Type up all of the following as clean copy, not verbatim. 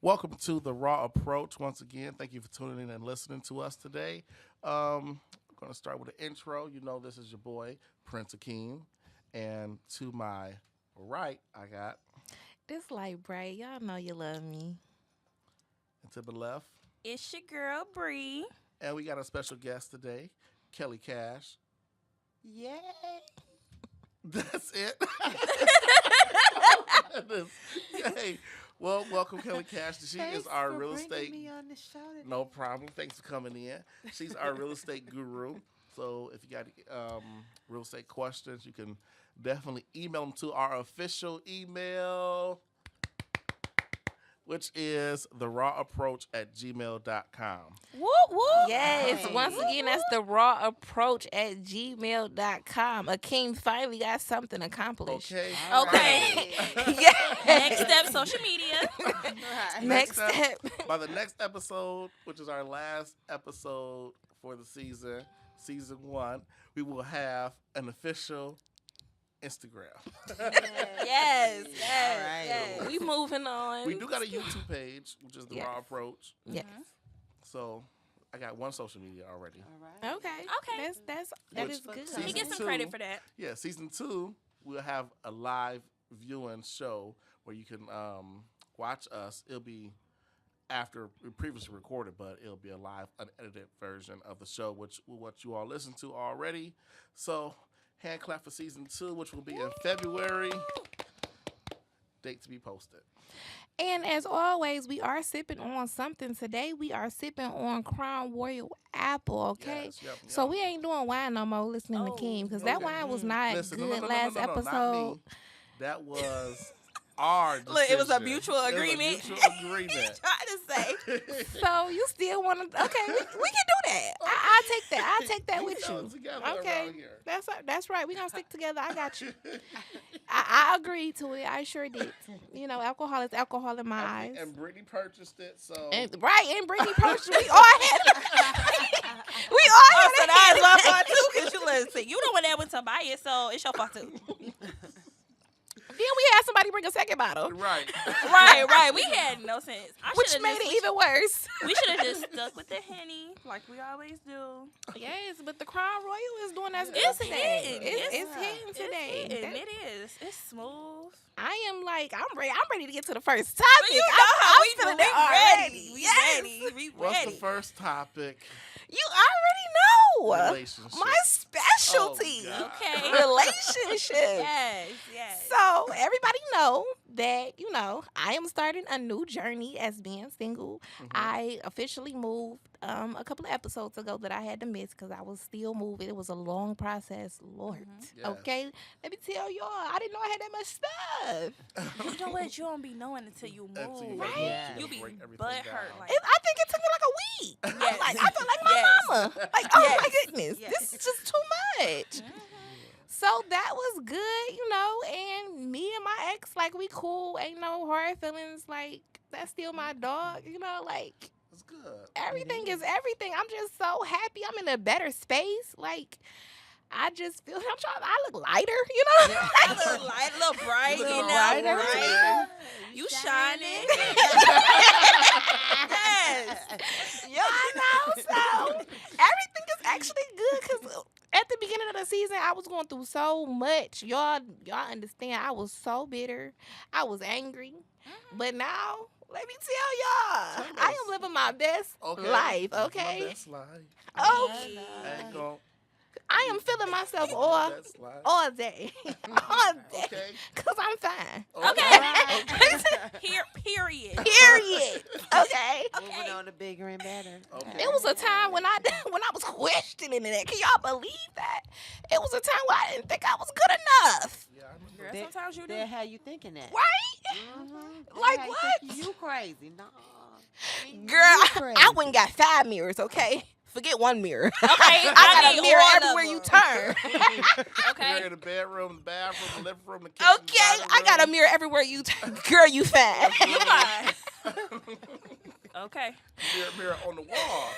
Welcome to the Raw Approach. Once again, thank you for tuning in and listening to us today. I'm going to start with an intro. You know, this is your boy, Prince Akeem. And to my right, I got, This light bright. Y'all know you love me. and to the left, It's your girl Bree. and we got a special guest today, Kelly Cash. Yay! That's it. Hey, well, welcome, Kelly Cash. She Thanks is our for real bringing estate. me on the show today. No problem. Thanks for coming in. She's our real estate guru. So if you got real estate questions, you can definitely email them to our official email, which is therawapproach@gmail.com. Whoop whoop. Yes, Hey. once again, that's the raw approach at gmail.com. Akeem finally got something accomplished. Okay. All Okay. right. Yes. Next step, social media. Right. Next Next step. By the next episode, which is our last episode for the season 1, we will have an official Instagram. Yes, All yes, right. yes. We moving on. We do got a YouTube page, which is the Yes. Raw Approach. Yes. So I got one social media already. All right. Okay. Okay. That Which is good. season He gets some two. credit for that. Yeah, season 2, we'll have a live viewing show where you can watch us. It'll be after we previously recorded, but it'll be a live, unedited version of the show, which what you all listened to already. So, hand clap for season 2, which will be in February. Date to be posted. And as always, we are sipping on something today. We are sipping on Crown Royal Apple, okay? Yes, yep, So yep. we ain't doing wine no more listening to Oh, Kim because that okay. wine was not Listen, good no, last not episode. me. That was our decision. Look, it was a mutual It was a agreement. mutual agreement. Trying to say. So you still want to? Okay, we can do that. I'll take that. I'll take that We with fell you. together Okay. around here. That's right. We gonna stick together. I got you. I agreed to it. I sure did. You know, alcohol is alcohol in my eyes. And Brittany purchased it, so And Brittany purchased. We all had. We all Oh, had. so that is my fault too, because you listen. You the one that went to buy it, so it's your fault too. Then we had somebody bring a second bottle, right. right. We had no sense. which made it even worse. We should have just stuck with the Henny, like we always do. Yes, but the Crown Royal is doing us good It's today. hitting. It's hitting today. It's hitting. That- It is. It's smooth. I am like I'm ready. I'm ready to get to the first But topic. you know I'm how we feeling do. it already. We Yes. ready. We What's ready. the first topic? You already know Relationship. my specialty. Oh, God. Okay. Relationships. Yes. So everybody know that I am starting a new journey as being single. Mhm. I officially moved a couple of episodes ago that I had to miss because I was still moving. It was a long process, Lord. Yes. Okay, let me tell y'all, I didn't know I had that much stuff. You know what? You don't be knowing until you move. Until you Right? Yeah. You be break everything butt down. hurt. Like, I think it took me like a week. Yes. I feel like my Yes. mama. Like, oh Yes. my goodness, Yes. this is just too much. So that was good, and me and my ex, like, we cool. Ain't no hard feelings. Like, that's still my dog, like, It's good. everything is everything. I'm just so happy. I'm in a better space. Like, I just feel, I look lighter, I look light, a little bright, You you look know. brighter Right? today. You shining. Yes. Y'all know, so everything is actually good because at the beginning of the season, I was going through so much. Y'all understand, I was so bitter. I was angry. But now, let me tell y'all, Tell I us. am living my best Okay. life, My okay? best life. Oh, I ain't gon' I am feeling myself my all best life. all day. All day. Okay. Because I'm fine. Okay. Here, period. Period. Okay? Moving on to bigger and better. Okay. It was a time when I was questioning it. Can y'all believe that? It was a time where I didn't think I was good enough. Yeah, I remember. Girl, That- sometimes you do. That how you thinking that? Right? Mhm. Like How you what? thinking You crazy? No. Girl, You crazy. I went and got 5 mirrors, okay? Forget 1 mirror. Okay, I got need a mirror all of everywhere you them. turn. You're Okay. in the bedroom, the bathroom, the living room, the kitchen. Okay, dining I got a room. mirror everywhere you turn. Girl, you fine. You fine. Okay. Mirror on the wall.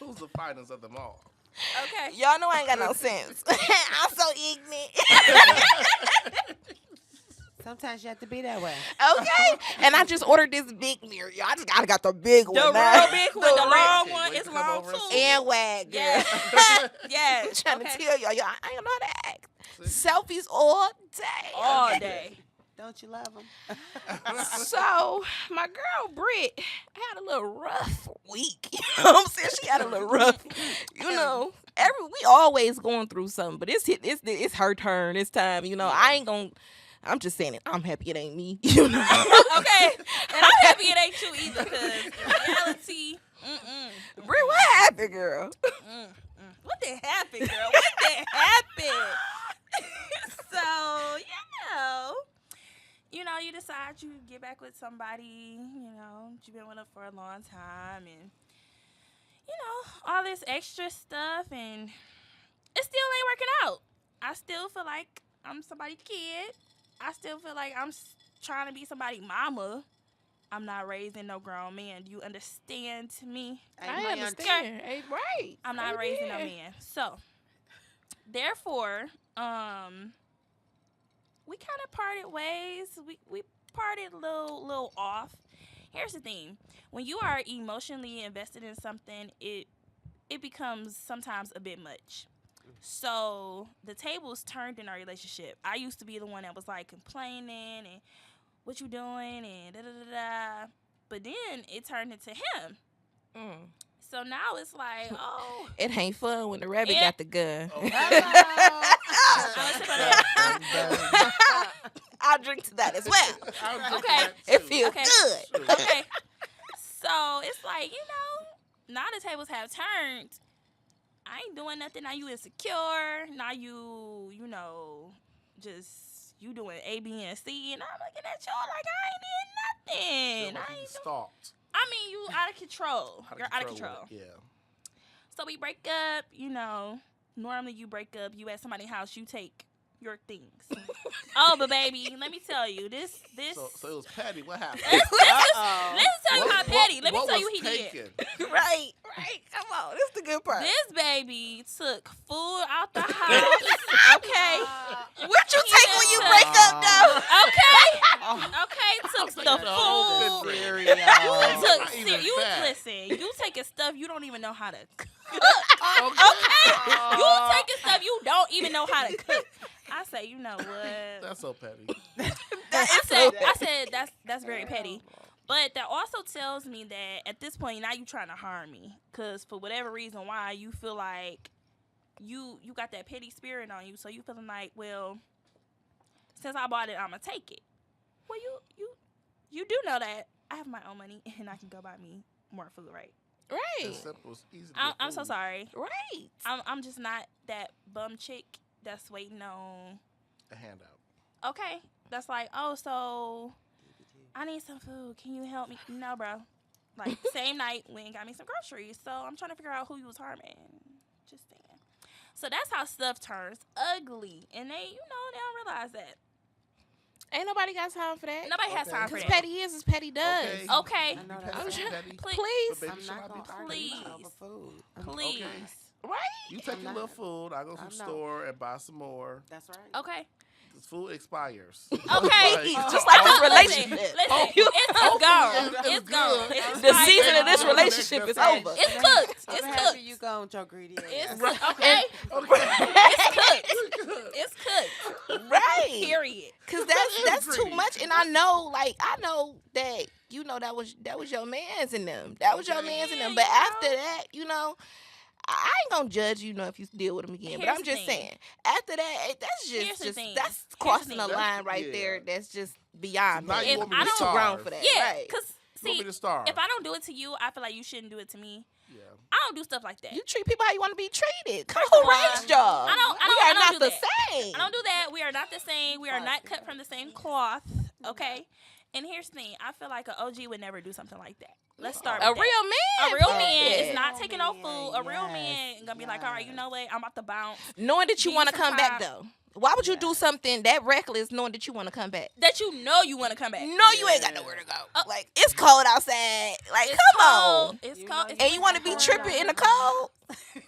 Who's the finest of them all? Okay. Y'all know I ain't got no sense. I'm so ignorant. Sometimes you have to be that way. Okay, and I just ordered this big mirror. Y'all, I just got the big The one. now. real big one, the long Okay, one, wait it's to come long over and too. see And wag, girl. Yes. I'm Yes. trying Okay. to tell y'all, I ain't know how to act. See? Selfies all day. All day. Don't you love them? So my girl Britt had a little rough week. You know what I'm saying? She had a little rough. You know, we always going through something, but it's her turn. It's time. You know, I ain't gonna. I'm just saying it. I'm happy it ain't me. You know. Okay. And I'm happy it ain't you either, because in reality, Britt, what happened, girl? what did happen, girl? What did happen? So, you decide you get back with somebody, you've been with them for a long time, and, all this extra stuff, and it still ain't working out. I still feel like I'm somebody's kid. I still feel like I'm trying to be somebody's mama. I'm not raising no grown man. Do you understand me? I understand. Hey, right. I'm not raising no man. So, therefore, we kind of parted ways. We parted a little off. Here's the thing. When you are emotionally invested in something, it becomes sometimes a bit much. So the tables turned in our relationship. I used to be the one that was like complaining and what you doing and da da da da. But then it turned into him. So now it's like, oh, It ain't fun when the rabbit Yeah. got the gun. I'll drink to that as well. Okay. It feels Okay. good. okay. So it's like, now the tables have turned. I ain't doing nothing. Now you insecure. Now you just you doing A, B, and C, and I'm looking at you like I ain't did nothing. I ain't Stalked. I mean, you out of control. You're out of control. Yeah. So we break up, Normally you break up, you at somebody's house, you take your things. Oh, but baby, let me tell you, this So it was petty. What happened? let's tell you how petty. Let me tell you what he did. Right. Come on. This is the good part. This baby took food out the house. Okay. What you take when you break up, though? Okay, took the the whole food. refrigerator. You took Not even you that. listen. You taking stuff you don't even know how to cook. Okay. You taking stuff you don't even know how to cook. I say, you know what? That's so petty. I said that's very petty. But that also tells me that at this point now you trying to harm me, cause for whatever reason why you feel like you got that petty spirit on you, so you feeling like, well, since I bought it, I'ma take it. Well, you do know that I have my own money and I can go buy me more food, right? Right. It's simple. It's easy. to I'm get so food. sorry. Right. I'm just not that bum chick that's waiting on. A handout. Okay, that's like, oh, so I need some food. Can you help me? No, bro. Like, same night, went and got me some groceries. So I'm trying to figure out who you was harming. Just saying. So that's how stuff turns ugly. And they don't realize that. Ain't nobody got time for that. Nobody has Okay. time for Because that. petty is as petty does. Okay. I know You that's petty, I'm sure- petty. Please. Please. But baby, I'm should not I be going to argue Please. over food. Please. Okay. Right? You take I'm your not. little food. I go to I'm the not. store and buy some more. That's right. Okay. This food expires. Okay. Just like this Listen, relationship. Listen, it's gone. it's It's gone. good. It's The expired. season of this Next relationship is day. over. It's cooked. I'm It's happy cooked. you go with your greedy ass. It's Right. okay. Okay. It's cooked. It's cooked. Right. Period. Cause that's too Agreed. much, and I know that that was your man's in them. That was your Okay. man's in them. Yeah, But you know. after that, I ain't gonna judge you, if you deal with him again. But Here's I'm the just thing. saying, after that, that's Here's the thing. that's Here's the crossing thing. a line right Yeah. there. That's just beyond. Now me. you If want me I to don't- too grown starve. for that. Yeah, Right. because You want see, me to starve? if I don't do it to you, I feel like you shouldn't do it to me. Yeah. I don't do stuff like that. You treat people how you want to be treated. Come First of who all, raised y'all? I don't We are do not the that. same. I don't do that. We are not the same. We are not cut from the same cloth. Okay. And here's the thing. I feel like an OG would never do something like that. Let's start A with real that. man. A real fuck man that. is not taking no man, food. A real man yes, gonna be like, all right, you know what? I'm about to bounce. Knowing that you Give want to you some come back time. though. Why would you do something that reckless knowing that you want to come back? That you know you want to come back. No, you ain't got nowhere to go. Oh. Like, it's cold outside. Like, It's come cold. on. It's You cold. know It's And you want to be tripping in the cold?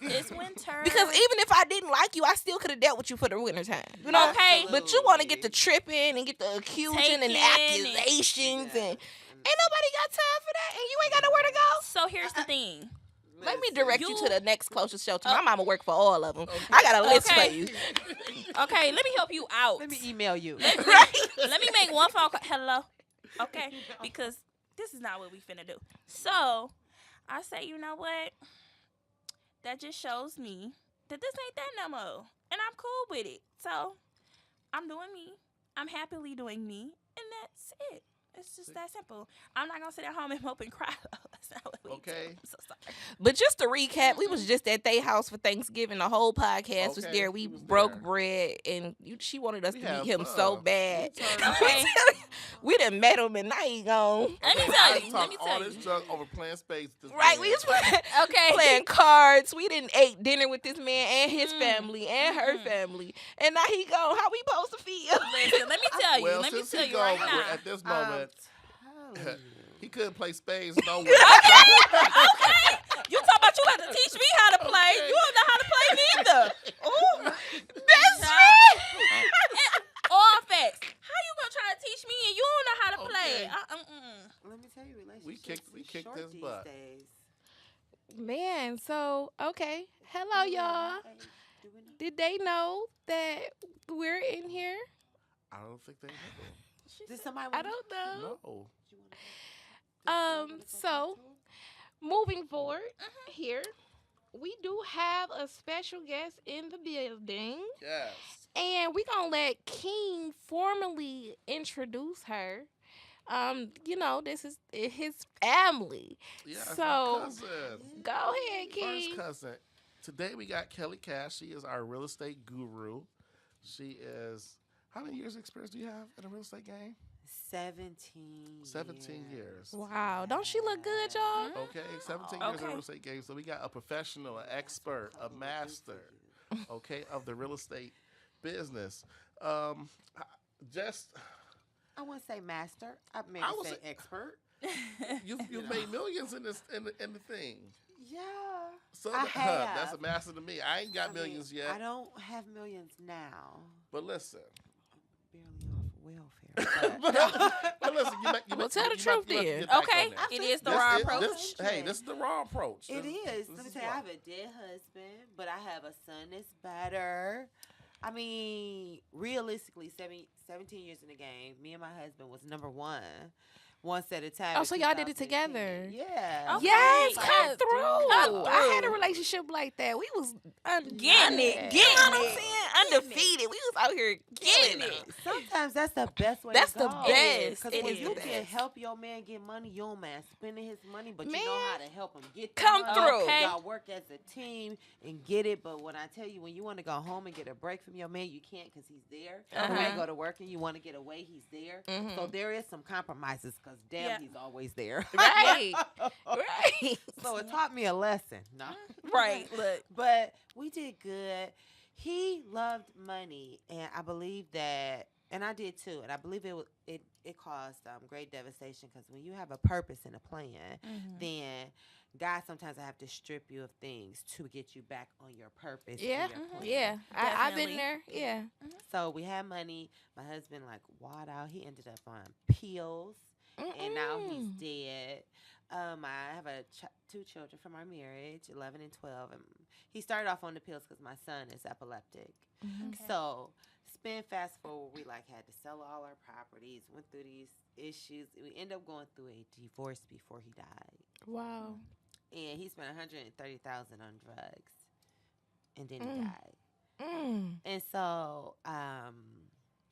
It's winter. Because even if I didn't like you, I still could have dealt with you for the winter time. You know? Okay. But you want to get the tripping and get the accusing and Taking accusations and ain't nobody got time for that, and you ain't got nowhere to go. So here's the thing. Let me direct you to the next closest shelter. Oh. My mama work for all of them. I got a list Okay. for you. Okay, let me help you out. Let me email you. Right? Let me make one phone call. Hello. Okay, because this is not what we finna do. So I say, you know what? That just shows me that this ain't that no more, and I'm cool with it. So I'm doing me. I'm happily doing me, and that's it. It's just that simple. I'm not gonna sit at home and mope and cry. That's not what we Okay. do. I'm so sorry. But just to recap, we was just at their house for Thanksgiving. The whole podcast was Okay, there. We we was broke there. bread, and she wanted us We to had meet him so fun. bad. We turned Okay. We done met him, and now he gone. Let me Okay, tell I you. talked Let me all tell this you. junk over playing spades. This Right? We weekend. was Okay. playing cards. We didn't ate dinner with this man and his Mm. family and her Mm. family, and now he gone. How we supposed to feel? Listen, let me tell you. Well, Let me since tell he you right gone, now. at this moment, telling he couldn't play spades nowhere. Okay. You talking about you have to teach me how to play. Okay. You don't know how to play neither. Ooh. That's right. All facts. How you gonna try to teach me and you don't know how to play? Okay. Let me tell you, relationships We is kicked short his these butt. days. Man, so okay. Hello, y'all. Do we know? Did they know that we're in here? I don't think they know. Did somebody I want don't know. No. So moving forward here, we do have a special guest in the building, Yes. and we're gonna let King formally introduce her. You know, this is his family. Yes. So, my cousin. Go ahead, First King. cousin. Today we got Kelly Cash. She is our real estate guru. She is. How many years experience do you have in the real estate game? 17. 17 years. Wow, don't she look good, y'all? Okay, 17 years in the Okay. real estate game. So we got a professional, an expert, a master, okay, of the real estate business. Just I wouldn't say master. I maybe I would say say- expert. you've made millions in this in the thing. Yeah. So I have. that's a master to me. I ain't got I mean, millions yet. I don't have millions now. But listen. Barely off welfare. But listen, Well, tell the truth then. Okay, it is the raw approach. This is the raw approach. It is. This Let me is tell you, I raw. have a dead husband, but I have a son that's better. I mean, realistically, 17 years in the game, me and my husband was number one set of time. Oh, in so y'all did it 2010. together. Yeah. Okay. Yes, Come come through. Come I had a through. relationship like that. We was Getting it, You know getting what I'm it. saying? Undefeated. We was out here Getting killing it. it. Sometimes that's the best way That's to the go. best. Because It when is you the can best. help your man get money, you don't mind spending his money, but you know Man, how to help him get the come money. through. Okay. Y'all work as a team and get it. But when I tell you, when you want to go home and get a break from your man, you can't because he's there. When Uh-huh. you go to work and you want to get away, he's there. Mhm. So there is some compromises because damn, Yeah. he's always there. Right. Right. So it taught me a lesson. No. Right. Look. But we did good. He loved money, and I believe that, and I did too. And I believe it caused great devastation because when you have a purpose and a plan, then God sometimes I have to strip you of things to get you back on your purpose. and Yeah. your plan. Yeah. I've Definitely. been there. Yeah. So we had money. My husband like wad out. He ended up on pills, and now he's Mm-mm. dead. I have two children from our marriage, 11 and 12. And he started off on the pills because my son is epileptic. Okay. So, fast forward, we like had to sell all our properties, went through these issues. We ended up going through a divorce before he died. Wow. And he spent $130,000 on drugs. And then he Mm. died. Mm. And so,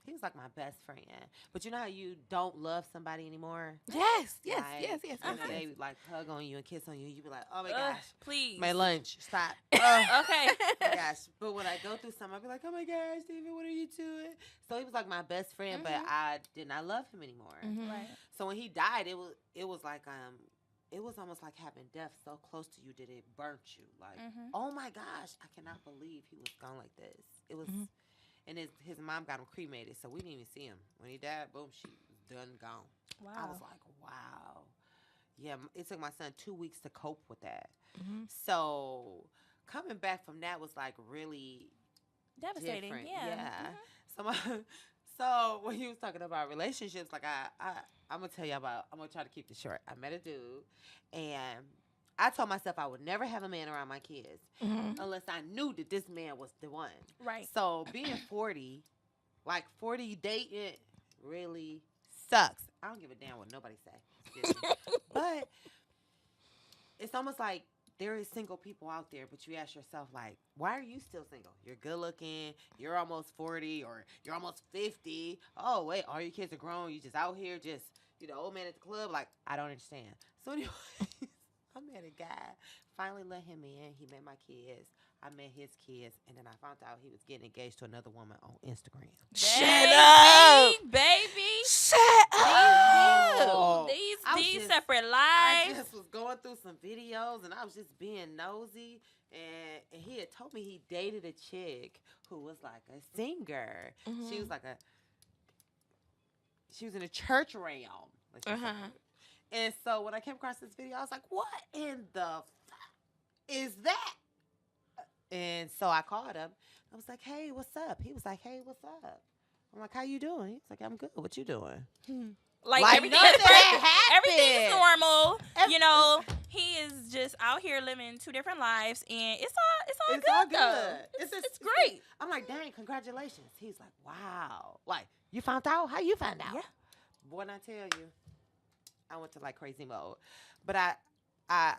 he was like my best friend. But you know how you don't love somebody anymore? Yes. Yes. Like, Yes. Yes. when Yes. they like hug on you and kiss on you, you be like, oh my Ugh, gosh, please. my lunch, stop. Okay. Oh my gosh. But when I go through something, I'll be like, oh my gosh, David, what are you doing? So he was like my best friend, but I did not love him anymore. Mhm. Right. So when he died, it was like it was almost like having death so close to you that it burnt you. Like, oh my gosh, I cannot believe he was gone like this. It was, Mhm. and his mom got him cremated, so we didn't even see him when he died. Boom, she was done gone. Wow. I was like, wow. Yeah, it took my son 2 weeks to cope with that. Mhm. So coming back from that was like really Devastating. different. Yeah. So so when he was talking about relationships, like I'm gonna try to keep this short. I met a dude, and I told myself I would never have a man around my kids unless I knew that this man was the one. Right. So being 40, like 40 dating, really sucks. I don't give a damn what nobody say. Excuse me. But it's almost like there is single people out there, but you ask yourself, like, why are you still single? You're good looking, you're almost 40, or you're almost 50. Oh, wait, all your kids are grown. You just out here, just, old man at the club. Like, I don't understand. So, anyways, I met a guy, finally let him in. He met my kids. I met his kids, and then I found out he was getting engaged to another woman on Instagram. Shut up, baby. Shut up. These separate I lives. just was going through some videos, and I was just being nosy. And he had told me he dated a chick who was like a singer. She was like she was in a church realm. let's just say. And so when I came across this video, I was like, what in the is that? And so I called him. I was like, hey, what's up? He was like, hey, what's up? I'm like, how you doing? He's like, I'm good. What you doing? Like everything nothing is perfect. happened. Everything is normal. He is just out here living two different lives, and it's all good though. It's great. I'm like, dang, congratulations. He's like, wow. Like, you found out? How you found out? Yeah. When I tell you, I went to like crazy mode. But I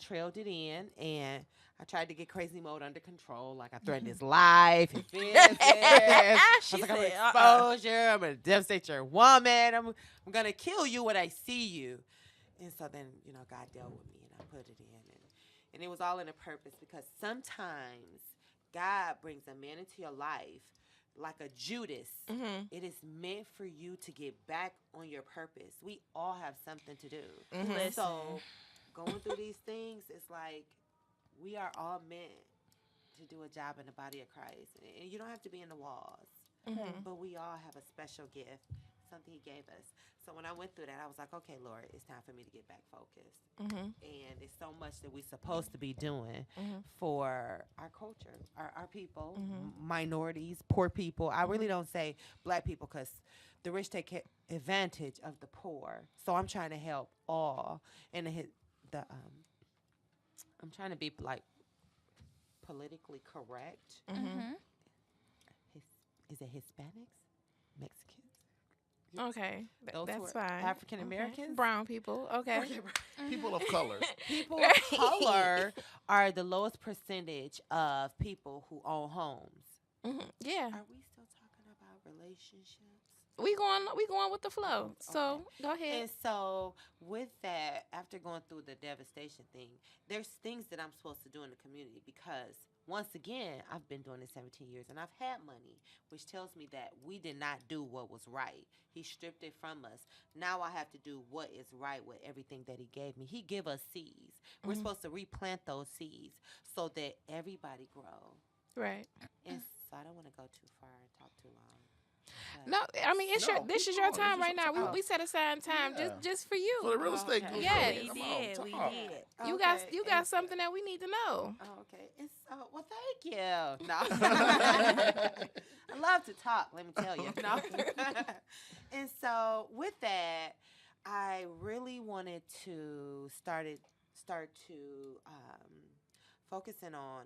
trailed it in, and I tried to get crazy mode under control. Like, I threatened his life, his business. I was like, I'm gonna expose you. I'm gonna devastate your woman. I'm gonna kill you when I see you. And so then, God dealt with me, and I put it in, and it was all in a purpose, because sometimes God brings a man into your life like a Judas. It is meant for you to get back on your purpose. We all have something to do. So going through these things, it's like we are all meant to do a job in the body of Christ. And you don't have to be in the walls, but we all have a special gift, something he gave us. So when I went through that, I was like, okay, Lord, it's time for me to get back focused. And it's so much that we're supposed to be doing for our culture, our people, minorities, poor people. I really don't say black people, because the rich take advantage of the poor. So I'm trying to help all. And I'm trying to be like politically correct. Is it Hispanics? Mexicans? Okay, Those who that's are fine. African Americans? Brown people. Okay. People of color. People of color are the lowest percentage of people who own homes. Yeah, Are we still talking about relationships? we going with the flow. So go ahead. And so with that, after going through the devastation thing, there's things that I'm supposed to do in the community, because once again, I've been doing this 17 years, and I've had money, which tells me that we did not do what was right. He stripped it from us. Now I have to do what is right with everything that he gave me. He give us seeds. We're supposed to replant those seeds so that everybody grow. Right. And so I don't want to go too far and talk too long. No, I mean this is your keep time going. right This is now. your We set aside time Yeah. just for you. For the real estate group. Yeah, we Come did. on, We talk. did. You Okay, got and something that we need to know. Oh, okay. And so, well, thank you. No. I love to talk, let me tell you. No. And so, with that, I really wanted to start focusing on,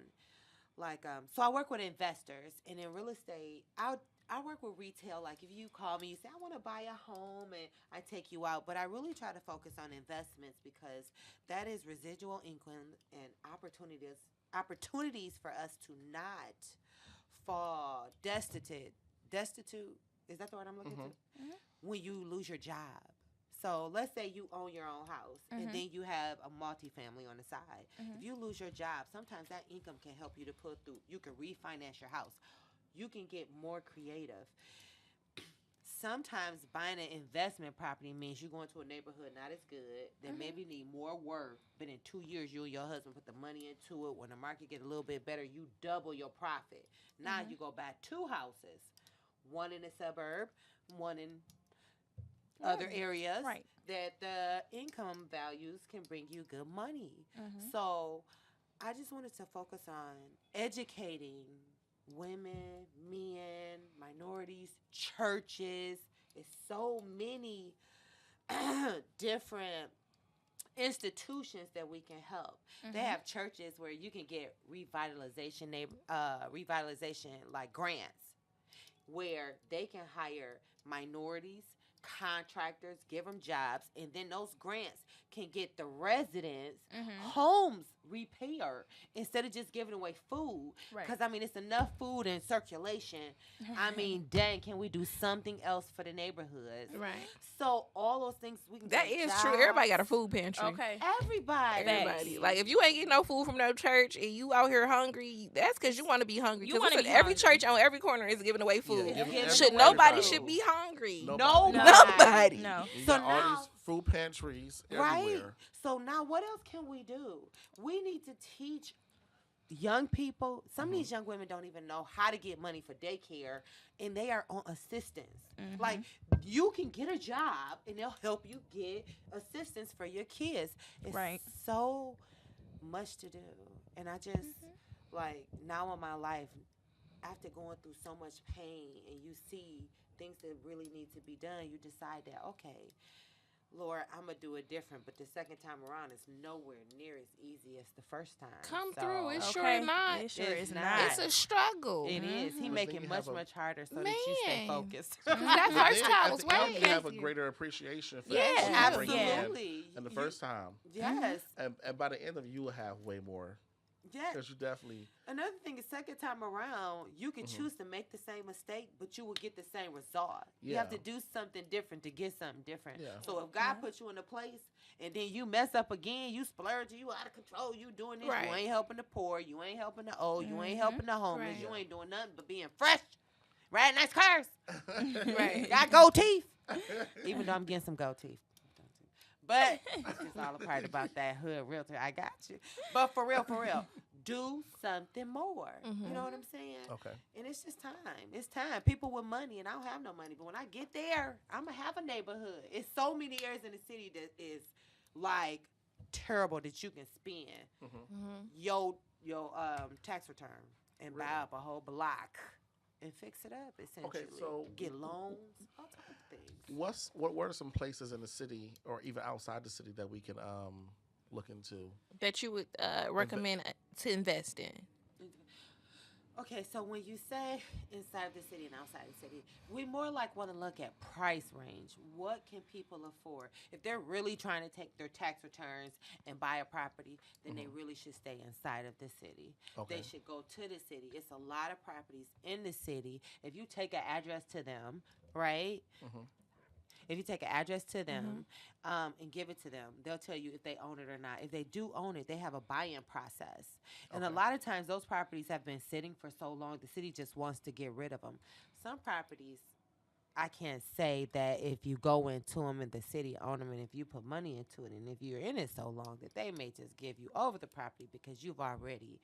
like, so I work with investors, and in real estate, I work with retail. Like, if you call me, you say, I want to buy a home, and I take you out. But I really try to focus on investments, because that is residual income and opportunities for us to not fall destitute. Is that the word I'm looking to? When you lose your job. So let's say you own your own house, and then you have a multifamily on the side. If you lose your job, sometimes that income can help you to put through. You can refinance your house. You can get more creative. Sometimes buying an investment property means you go into a neighborhood not as good, that maybe need more work, but in 2 years you and your husband put the money into it. When the market get a little bit better, you double your profit. Now you go buy 2 houses, one in the suburb, one in other areas, that the income values can bring you good money. So I just wanted to focus on educating women, men, minorities, churches. It's so many different institutions that we can help. They have churches where you can get revitalization like grants, where they can hire minorities, contractors, give them jobs, and then those grants can get the residents homes repaired instead of just giving away food. Right. Because I mean, it's enough food in circulation. I mean, dang, can we do something else for the neighborhoods? Right. So all those things we can. That get is jobs. true. Everybody got a food pantry. Okay. Everybody. Like if you ain't getting no food from no church and you out here hungry, that's because you want to be hungry. You 'Cause wanna listen, be every hungry. church on every corner is giving away food. giving Should everybody nobody food. should be hungry? Nobody. Nobody. No. You So got all now- these food pantries Right. everywhere. So now what else can we do? We need to teach young people. Some of these young women don't even know how to get money for daycare, and they are on assistance. Like, you can get a job, and they'll help you get assistance for your kids. It's Right. so much to do. And I just, like, now in my life, after going through so much pain, and you see things that really need to be done, you decide that, okay, Lord, I'm going to do it different. But the second time around, it's nowhere near as easy as the first time. Come So, through. It's sure Okay. not. It sure It's is not. not. It's a struggle. It is. He But make then it you much, have a- much harder so that you stay Man. focused. That But first then time at was the end, way you have a easier. greater appreciation for Yeah, what you bring in Absolutely. than the first time. Yes. And by the end of it, you will have way more. Yes. Because you definitely, Another thing is, second time around, you can choose to make the same mistake, but you will get the same result. You have to Yeah. do something different to get something different. Yeah. So if God puts you in a place and then you mess up again, you splurge, you out of control, you doing this, Right. you ain't helping the poor, you ain't helping the old, you ain't helping the homeless, Right. you ain't doing nothing but being fresh, riding nice cars, Right. got gold teeth. Even though I'm getting some gold teeth. But it's just all a part about that hood realtor. I got you. But for real, do something more. You know what I'm saying? okay. And it's just time. It's time. People with money, and I don't have no money. But when I get there, I'm going to have a neighborhood. It's so many areas in the city that is, like, terrible that you can spend your tax return and buy Really? up a whole block and fix it up, essentially. so get loans, all types of things. What are some places in the city or even outside the city that we can look into? That you would recommend to invest in. Okay, so when you say inside the city and outside the city, we more like want to look at price range. What can people afford? If they're really trying to take their tax returns and buy a property, then they really should stay inside of the city. Okay. They should go to the city. It's a lot of properties in the city. If you take an address to them, right? If you take an address to them and give it to them, they'll tell you if they own it or not. If they do own it, they have a buy-in process. And a lot of times those properties have been sitting for so long, the city just wants to get rid of them. Some properties, I can't say that if you go into them in the city, own them, and if you put money into it, and if you're in it so long, that they may just give you over the property because you've already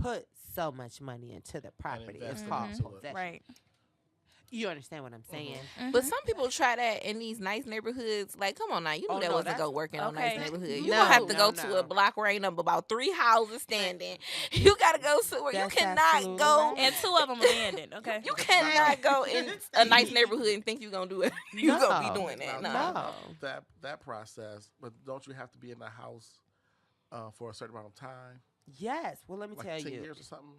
put so much money into the property. It's invested called into it. possession. Right. You understand what I'm saying? But some people try that in these nice neighborhoods. Like, come on now, you know Oh, that no, wasn't that's- go working on nice okay. neighborhood. You No, gonna have to no, go to no. a block where ain't number about 3 houses standing. You gotta go somewhere. You That's cannot absolutely go. right. And 2 of them abandoned. Okay. You cannot go in a nice neighborhood and think you gonna do it. You gonna No. be doing that. Now, No. No. that process, but don't you have to be in the house for a certain amount of time, Yes. Well, let me like tell 10 you. years or something?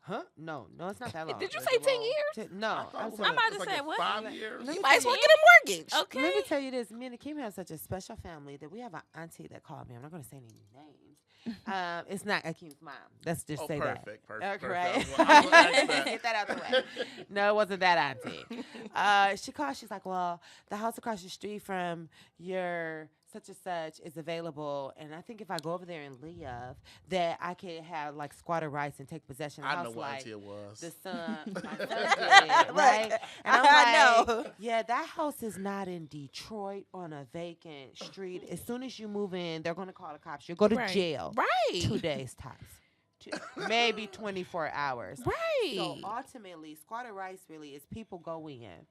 Huh? No, it's not that long. Did you Is say it 10 long? years? No, I thought it was I'm I'm about it's to say, at what? 5 years. Let You me might as tell well you- get a mortgage. Okay. Let me tell you this. Me and Akeem have such a special family that we have an auntie that called me. I'm not going to say any names. It's not Akeem's mom. Let's just Oh, say that. perfect. Okay, Perfect. right? I was ask that. Get that out the way. No, it wasn't that auntie. She called. She's like, well, the house across the street from your such and such is available, and I think if I go over there and live, that I could have like squatter rights and take possession of the I house. know what like auntie it was. the son, my son did it, right? And I'm I like, know. yeah, that house is not in Detroit on a vacant street. As soon as you move in, they're gonna call the cops. You'll go to Right. jail. Right. 2 days tops. Maybe 24 hours. Right. So ultimately, squatter rights really is people go in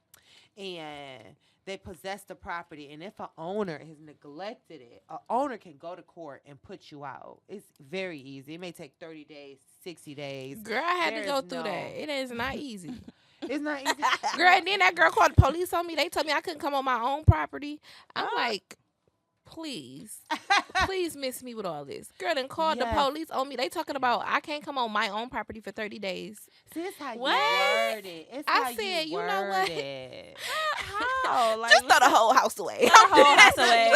and they possess the property, and if an owner has neglected it, an owner can go to court and put you out. It's very easy. It may take 30 days, 60 days. Girl, I had There to go is through no- that. It is not easy. It's not easy. Girl, and then that girl called the police on me. They told me I couldn't come on my own property. I'm like, please miss me with all this. Girl then called the Yes. police on me. They talking about I can't come on my own property for 30 days. See, it's how What? you word it. It's I how said, you you know what? word it. How? Like, Just throw the whole house away. throw the whole house away.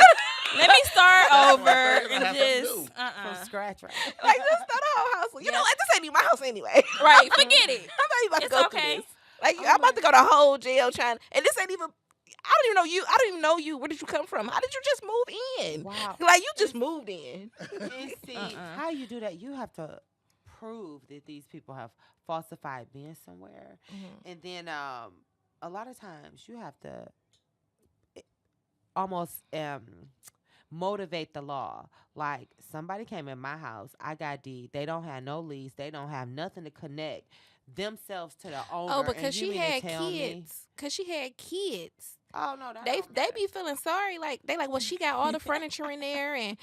Let me start over They're gonna and have something just new. From scratch, right? Like, just throw the whole house away. You know what? This ain't even my house anyway. right. Forget it. I'm not even about to It's go okay. through this. Like, Oh I'm about my- to go to whole jail trying, and this ain't even. I don't even know you. I don't even know you. Where did you come from? How did you just move in? Wow. Like, you just moved in. And see, Uh-uh. how you do that, you have to prove that these people have falsified being somewhere. And then a lot of times you have to almost motivate the law. Like, somebody came in my house, I got deed, they don't have no lease, they don't have nothing to connect themselves to the owner. Oh, and because you she mean to had tell me- kids. Because she had kids. Oh no, that They don't they matter. be feeling sorry. Like, they like, well, she got all the furniture in there and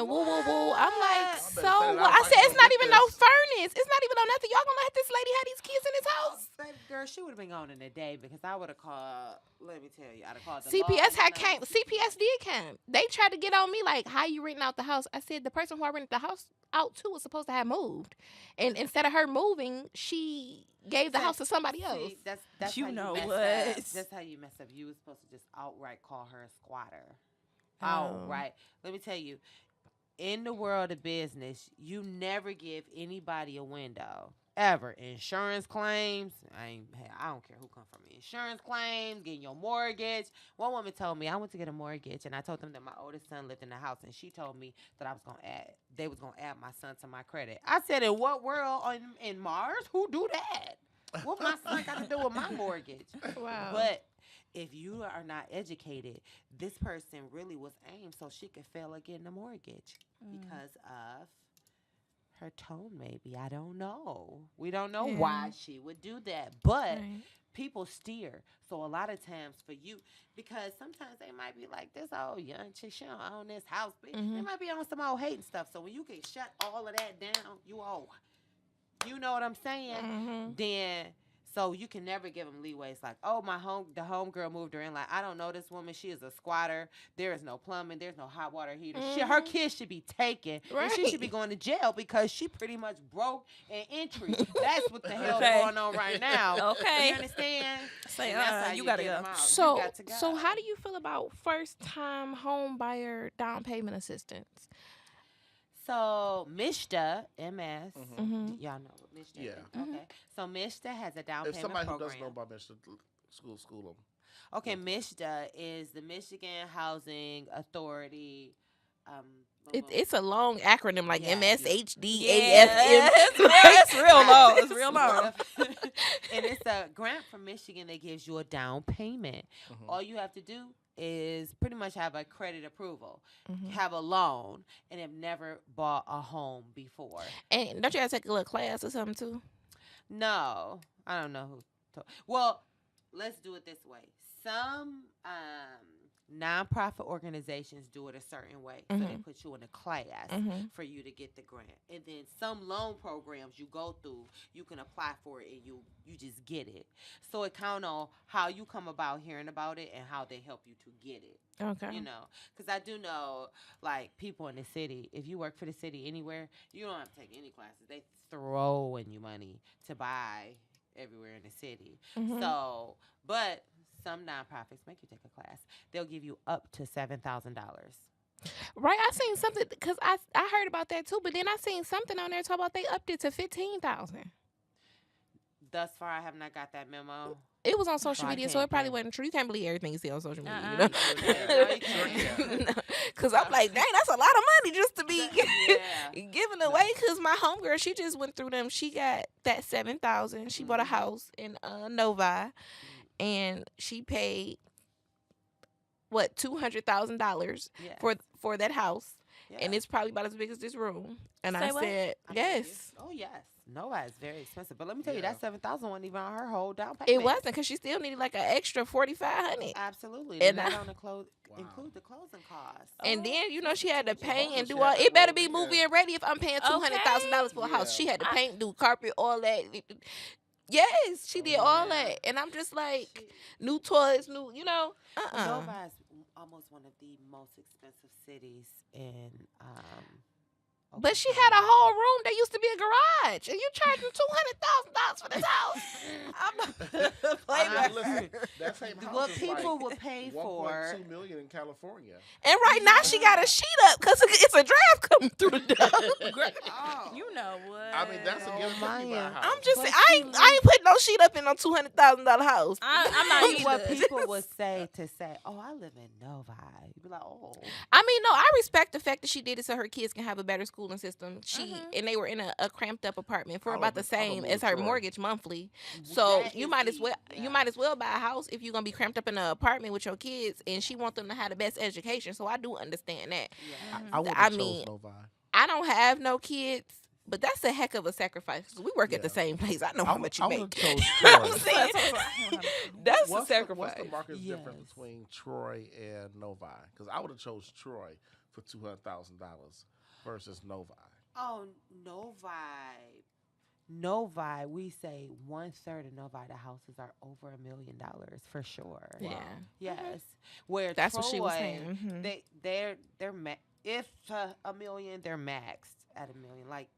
woo, woo, woo. I'm like, What? so better set it what? out I if I said, can it's go not get even no this. furnace. It's not even no nothing. Y'all gonna let this lady have these kids in this house? Baby girl, she would have been gone in a day because I would have called. Let me tell you, I'd have called the CPS law, had came. CPS did come. They tried to get on me like, how you renting out the house? I said the person who I rented the house out to was supposed to have moved, and instead of her moving, she gave the house to somebody else. See, that's You how know mess what? Up. That's how you mess up. You was supposed to just outright call her a squatter. Oh. Outright. Let me tell you, in the world of business, you never give anybody a window. Ever. Insurance claims, I don't care who come from me. Insurance claims, getting your mortgage. One woman told me I went to get a mortgage, and I told them that my oldest son lived in the house, and she told me that they was gonna add my son to my credit. I said, in what world in Mars? Who do that? What my son got to do with my mortgage? Wow. But if you are not educated, this person really was aimed so she could fail at getting a mortgage because of her tone, maybe. I don't know. We don't know Yeah. why she would do that. But Right. people steer. So a lot of times for you, because sometimes they might be like, this old young chick, she don't own this house. They Mhm. might be on some old hating stuff. So when you can shut all of that down, you know what I'm saying? Mhm. Then so you can never give them leeway. It's like, oh, the homegirl moved her in. Like, I don't know this woman. She is a squatter. There is no plumbing. There's no hot water heater. Her Mhm. kids should be taken. And she should be Right. going to jail because she pretty much broke an entry. That's what the hell's Okay. going on right now. Okay. You understand? Say, And that's how you gotta get go. 'em out. You So, got to go. so how do you feel about first time home buyer down payment assistance? So Mishta, MS, Mhm. y'all know what Mishta Yeah. is? Okay. So Mishta has a down If payment somebody who program. doesn't know about Mr. School them. Okay, MISHDA is the Michigan Housing Authority. It's a long acronym like Yeah. MSHDAFM. It's real long. It's real long. And it's a grant from Michigan that gives you a down payment. Mhm. All you have to do is pretty much have a credit approval, Mhm. have a loan, and have never bought a home before. And don't you have to take a little class or something too? No, I don't know who. Well, let's do it this way. Some nonprofit organizations do it a certain way, so they put you in a class Mhm. for you to get the grant. And then some loan programs you go through, you can apply for it and you just get it. So it count on how you come about hearing about it and how they help you to get it. Okay. You know, because I do know, like, people in the city, if you work for the city anywhere, you don't have to take any classes. They throwing you money to buy everywhere in the city. Mhm. So, but some nonprofits make you take a class. They'll give you up to $7,000. Right, I seen something because I heard about that too, but then I seen something on there talking about they upped it to 15,000. Thus far, I have not got that memo. It was on social I media, so can't it probably pay. wasn't true. You can't believe everything you see on social media, Uh-uh. you know? No, you can't. Because I'm like, dang, that's a lot of money just to be Yeah. giving away. Because my homegirl, she just went through them. She got that 7,000. She bought a Mhm. house in Novi, and she paid what $200,000 Yeah. for that house. and it's probably about as big as this room. And Say I what? said, I believe you. yes. Oh yes. Nova is very expensive, but let me tell you, Yeah. that 7,000 wasn't even on her whole down payment. It wasn't because she still needed like an extra 4,500. Absolutely, And and that I- don't include Wow. the closing costs. And then she had to paint and do She all. had to It better move be in. movie and ready if I'm paying $200,000 for a house. Yeah. She had to paint, do carpet, all that. Yes, she did all man. that, and I'm just like, new toilets, new, Nova is almost one of the most expensive cities in. But she had a whole room that used to be a garage, and you charging $200,000 for this house. I'm not I playing mean, listen, that same house what is people like would pay for. 1.2 million in California. And right now she got a sheet up because it's a draft coming through the door. Oh. You know what? I mean, that's a Oh, given for people Maya. a house. I'm just But saying, I ain't putting no sheet up in no $200,000 house. I'm not either. What people would say to say, "Oh, I live in Novi." You'd be like, "Oh, I mean, no, I respect the fact that she did it so her kids can have a better schooling system. Mhm. And they were in a cramped up apartment for I about the would- I would same move as her Troy. mortgage monthly. So that you is might as the- well yeah. you might as well buy a house if you're gonna be cramped up in an apartment with your kids, and she want them to have the best education. So I do understand that. yeah." I would I have chose mean, Novi. I don't have no kids, but that's a heck of a sacrifice. 'Cause we work at the Yeah. same place. I know how much you I make. would have chose You know what I'm Troy. saying? That's a What's sacrifice. the market difference Yes. between Troy and Novi? Because I would have chose Troy for $200,000 versus Novi. Oh, Novi. We say 1/3 of Novi. The houses are over $1 million for sure. Yeah. Yes. Where That's Troy, what she was saying. Mhm. they're if $1 million, they're maxed at $1 million. Like,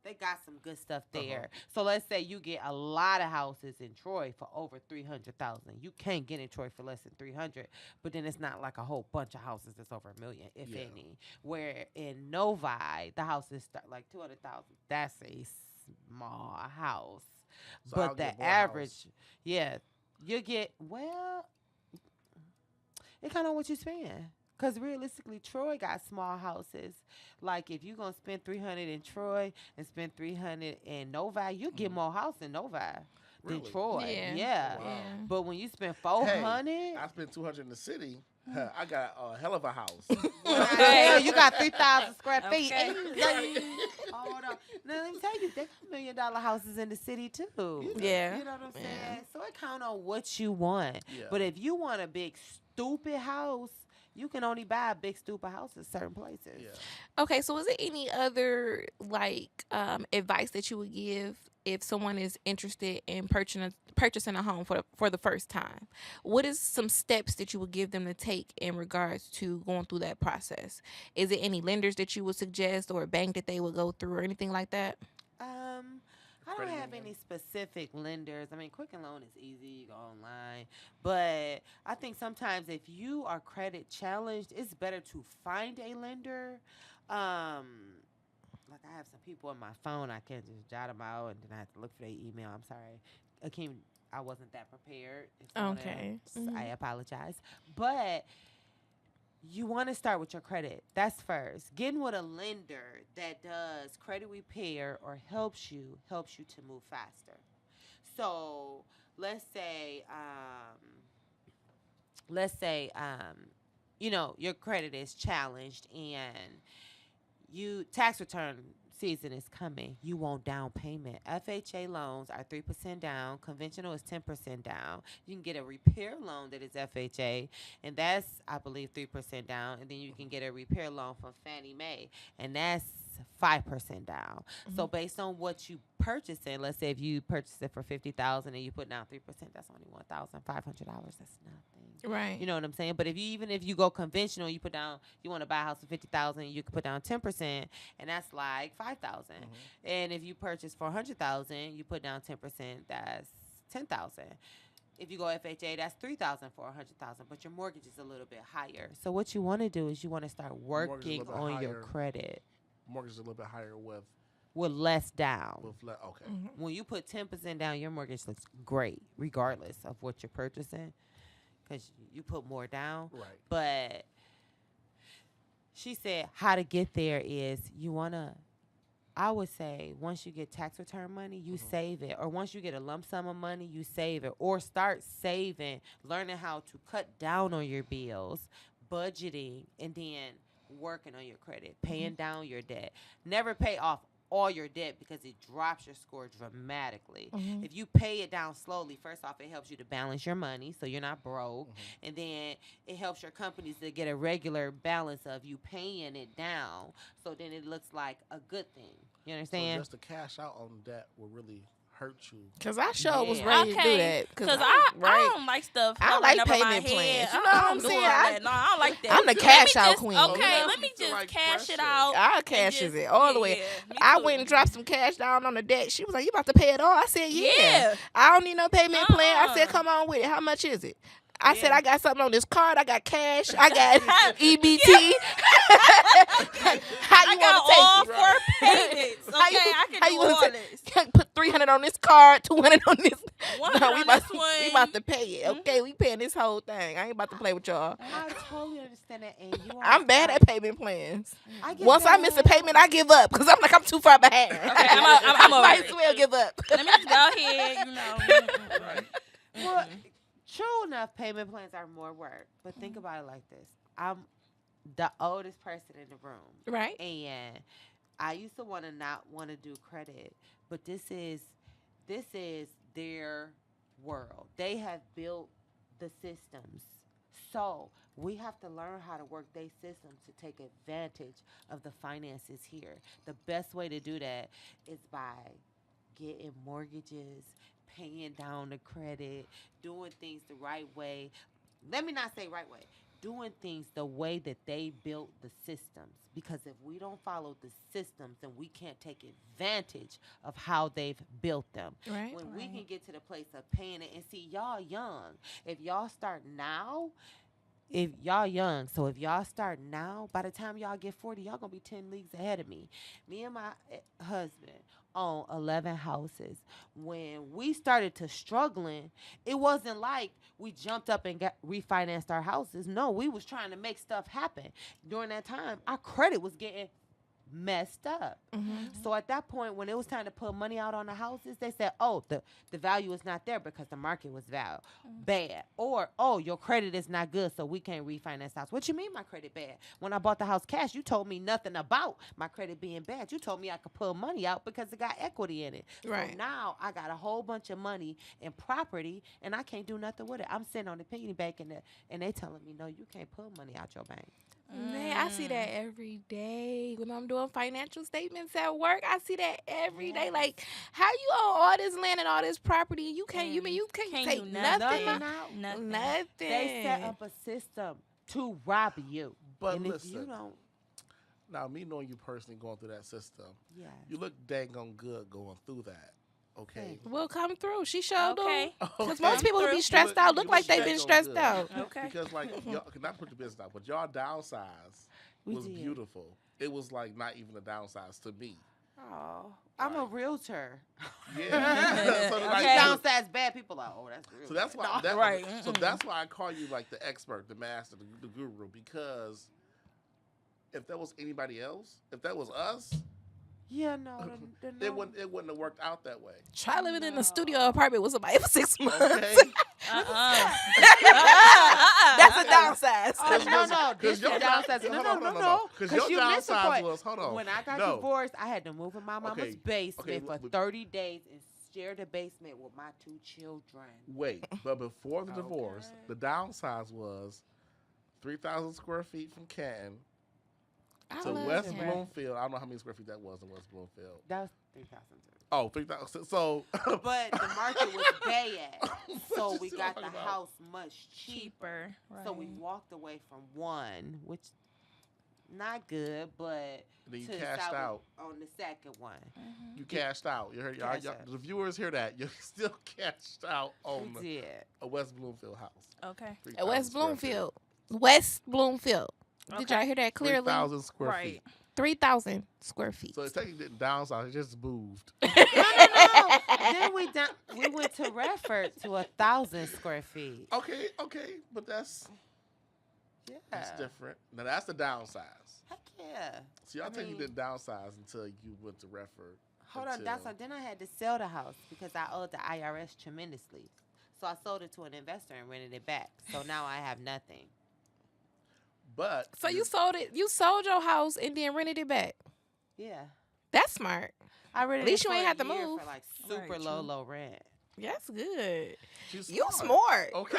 they got some good stuff there. So let's say you get a lot of houses in Troy for over 300,000. You can't get in Troy for less than 300, but then it's not like a whole bunch of houses that's over $1 million, if Yeah. any. Where in Novi, the houses start like 200,000. That's a small house, So I'll but get the more average, house. yeah, you get it kind of what you spend. Because realistically, Troy got small houses. Like, if you're going to spend $300 in Troy and spend $300 in Novi, you get more house in Novi than Really? Troy. Yeah. Yeah. Wow. Yeah. But when you spend Hey, 400, I spent 200 in the city. I got a hell of a house. hell, you got 3,000 square feet. Okay. And hold on. Now, let me tell you, they got $1 million houses in the city, too. Yeah. You know what I'm saying? Yeah. So it count on what you want. Yeah. But if you want a big, stupid house, you can only buy a big, stupid house in certain places. Yeah. Okay, so is there any other advice that you would give if someone is interested in purchasing a home for the first time? What is some steps that you would give them to take in regards to going through that process? Is it any lenders that you would suggest or a bank that they would go through or anything like that? I don't Credit have union. any specific lenders. I mean, Quicken Loan is easy. You go online. But I think sometimes if you are credit challenged, it's better to find a lender. Like, I have some people on my phone. I can't just jot them out, and then I have to look for their email. I'm sorry. Akeem, I wasn't that prepared. If someone Okay. else, I apologize. But you want to start with your credit. That's first. Getting with a lender that does credit repair or helps you to move faster. So let's say your credit is challenged and tax return season is coming. You want down payment. FHA loans are 3% down. Conventional is 10% down. You can get a repair loan that is FHA, and that's, I believe, 3% down. And then you can get a repair loan from Fannie Mae, and that's 5% down. So based on what you purchasing, let's say if you purchase it for $50,000 and you put down 3%, that's only $1,500. That's nothing. Right. You know what I'm saying? But even if you go conventional, you want to buy a house for $50,000, you can put down 10%, and that's like $5,000. And if you purchase for $100,000, you put down 10%, that's $10,000. If you go FHA, that's $3,000 for $100,000, but your mortgage is a little bit higher. So what you want to do is you want to start Mortgage is a working little bit on your higher. credit Mortgage is a little bit higher with less down. okay. When you put 10% down, your mortgage looks great, regardless of what you're purchasing, because you put more down. Right. But she said how to get there is I would say once you get tax return money, you save it. Or once you get a lump sum of money, you save it. Or start saving, learning how to cut down on your bills, budgeting, and then working on your credit, paying down your debt. Never pay off all your debt because it drops your score dramatically. If you pay it down slowly, first off, it helps you to balance your money so you're not broke. And then it helps your companies to get a regular balance of you paying it down. So then it looks like a good thing. You So understand? just to cash out on debt will really hurt you. Cause I sure was Yeah. ready to do Okay, that. because I don't like stuff. I don't hovering like over my payment plans. head. You know what I'm I'm doing saying? all that. No, I don't like that. I'm the Let me cash out just- queen. Okay, Yeah. let me Feel just like cash it pressure. out. I and cashes just- it all the way. Yeah, me I too. went and dropped some cash down on the deck. She was like, "You about to pay it all?" I said, "Yeah." Yeah. I don't need no payment plan. I said, Uh-uh. "Come on with it. How much is it?" I said, Yeah. "I got something on this card. I got cash. I got EBT. How I you got want to all take it? 4 payments. Okay, How you- I how can you do wanna all say- this. Put 300 on this card, 200 on this. 100 No, we on about, this we one. about to pay it. Okay, we paying this whole thing. I ain't about to play with y'all. I totally understand that. And you I'm bad at payment plans. I get Once I that. miss a payment, I give up because I'm like, I'm too far behind. Okay, I'm over Might it. as well give up. Let me just go ahead, you know. Right. Well, true enough, payment plans are more work. But think about it like this. I'm the oldest person in the room. Right. And I used to not want to do credit, but this is their world. They have built the systems. So we have to learn how to work their systems to take advantage of the finances here. The best way to do that is by getting mortgages, paying down the credit, doing things the right way. Let me not say right way. Doing things the way that they built the systems. Because if we don't follow the systems, then we can't take advantage of how they've built them. Right. When we can get to the place of paying it, and see, y'all young. If y'all start now, if y'all young, so if y'all start now, by the time y'all get 40, y'all gonna be 10 leagues ahead of me. Me and my husband own 11 houses. When we started to struggling, it wasn't like we jumped up and refinanced our houses. No, we was trying to make stuff happen. During that time, our credit was getting messed up. So at that point, when it was time to put money out on the houses, they said, "Oh, the value is not there because the market was bad," or "Oh, your credit is not good, so we can't refinance the house." What you mean my credit bad? When I bought the house cash, you told me nothing about my credit being bad. You told me I could pull money out because it got equity in it. Right. So now I got a whole bunch of money in property and I can't do nothing with it. I'm sitting on the piggy bank and they telling me, "No, you can't pull money out your bank." Man, I see that every day when I'm doing financial statements at work. I see that every day. Like, how you own all this land and all this property and you can't you can't Can't take do nothing. nothing. out. Nothing. Nothing. They set up a system to rob you. But and if you listen, don't, now me knowing you personally going through that system, yeah. you look dang on good going through that. Okay. We'll come through. She showed Okay. Because Okay. most people who be You stressed look- out you look like they've dang been on stressed good. out. Okay. Because like y'all not put your business out, but y'all downsize We was did. beautiful. It was like not even a downsize to me. Oh, I'm a Right. realtor. Yeah. So, like, Okay. Downsize bad people are. Oh, that's real. So that's why. No. That, Right. So Mm-mm. that's why I call you like the expert, the master, the guru. Because if that was anybody else, if that was us, Yeah, no, it wouldn't have worked out that way. Try living in a studio apartment with somebody for 6 months. Okay. That's a downsize. Oh, no. This is your downside. hold No. on. Because your you missed the downside point. was, hold on. When I got No. divorced, I had to move in my mama's Okay, basement okay, for 30 days and share the basement with my 2 children. Wait, but before the divorce, the downsize was 3,000 square feet from Canton I to love West that. Bloomfield. I don't know how many square feet that was in West Bloomfield. That was 3,000. Oh, 3,000. So, But the market was bad, so What we you got the talking about? house much cheaper. Cheaper. So we walked away from one, which not good, but Then you to cashed decide out. on the second one. You cashed out. You heard, Cashed y'all, out. the viewers hear that. You still cashed out on We did. a West Bloomfield house. Okay. 3,000 At West square feet. Bloomfield. West Bloomfield. Did Okay. y'all hear that clearly? 3,000 square Right. feet. 3,000 square feet. So it's technically didn't downsize. It just moved. No. Then we went to Redford to 1,000 square feet. Okay, but that's Yeah. different. Now that's the downsize. Heck yeah. So y'all I think you mean- didn't downsize until you went to Redford. Hold on, that's then I had to sell the house because I owed the IRS tremendously. So I sold it to an investor and rented it back. So now I have nothing. But So you sold it. You sold your house and then rented it back. Yeah. That's smart. I rented At least it you for ain't a have to year move. for like Very super true. low rent. That's good. she's You smart. Okay.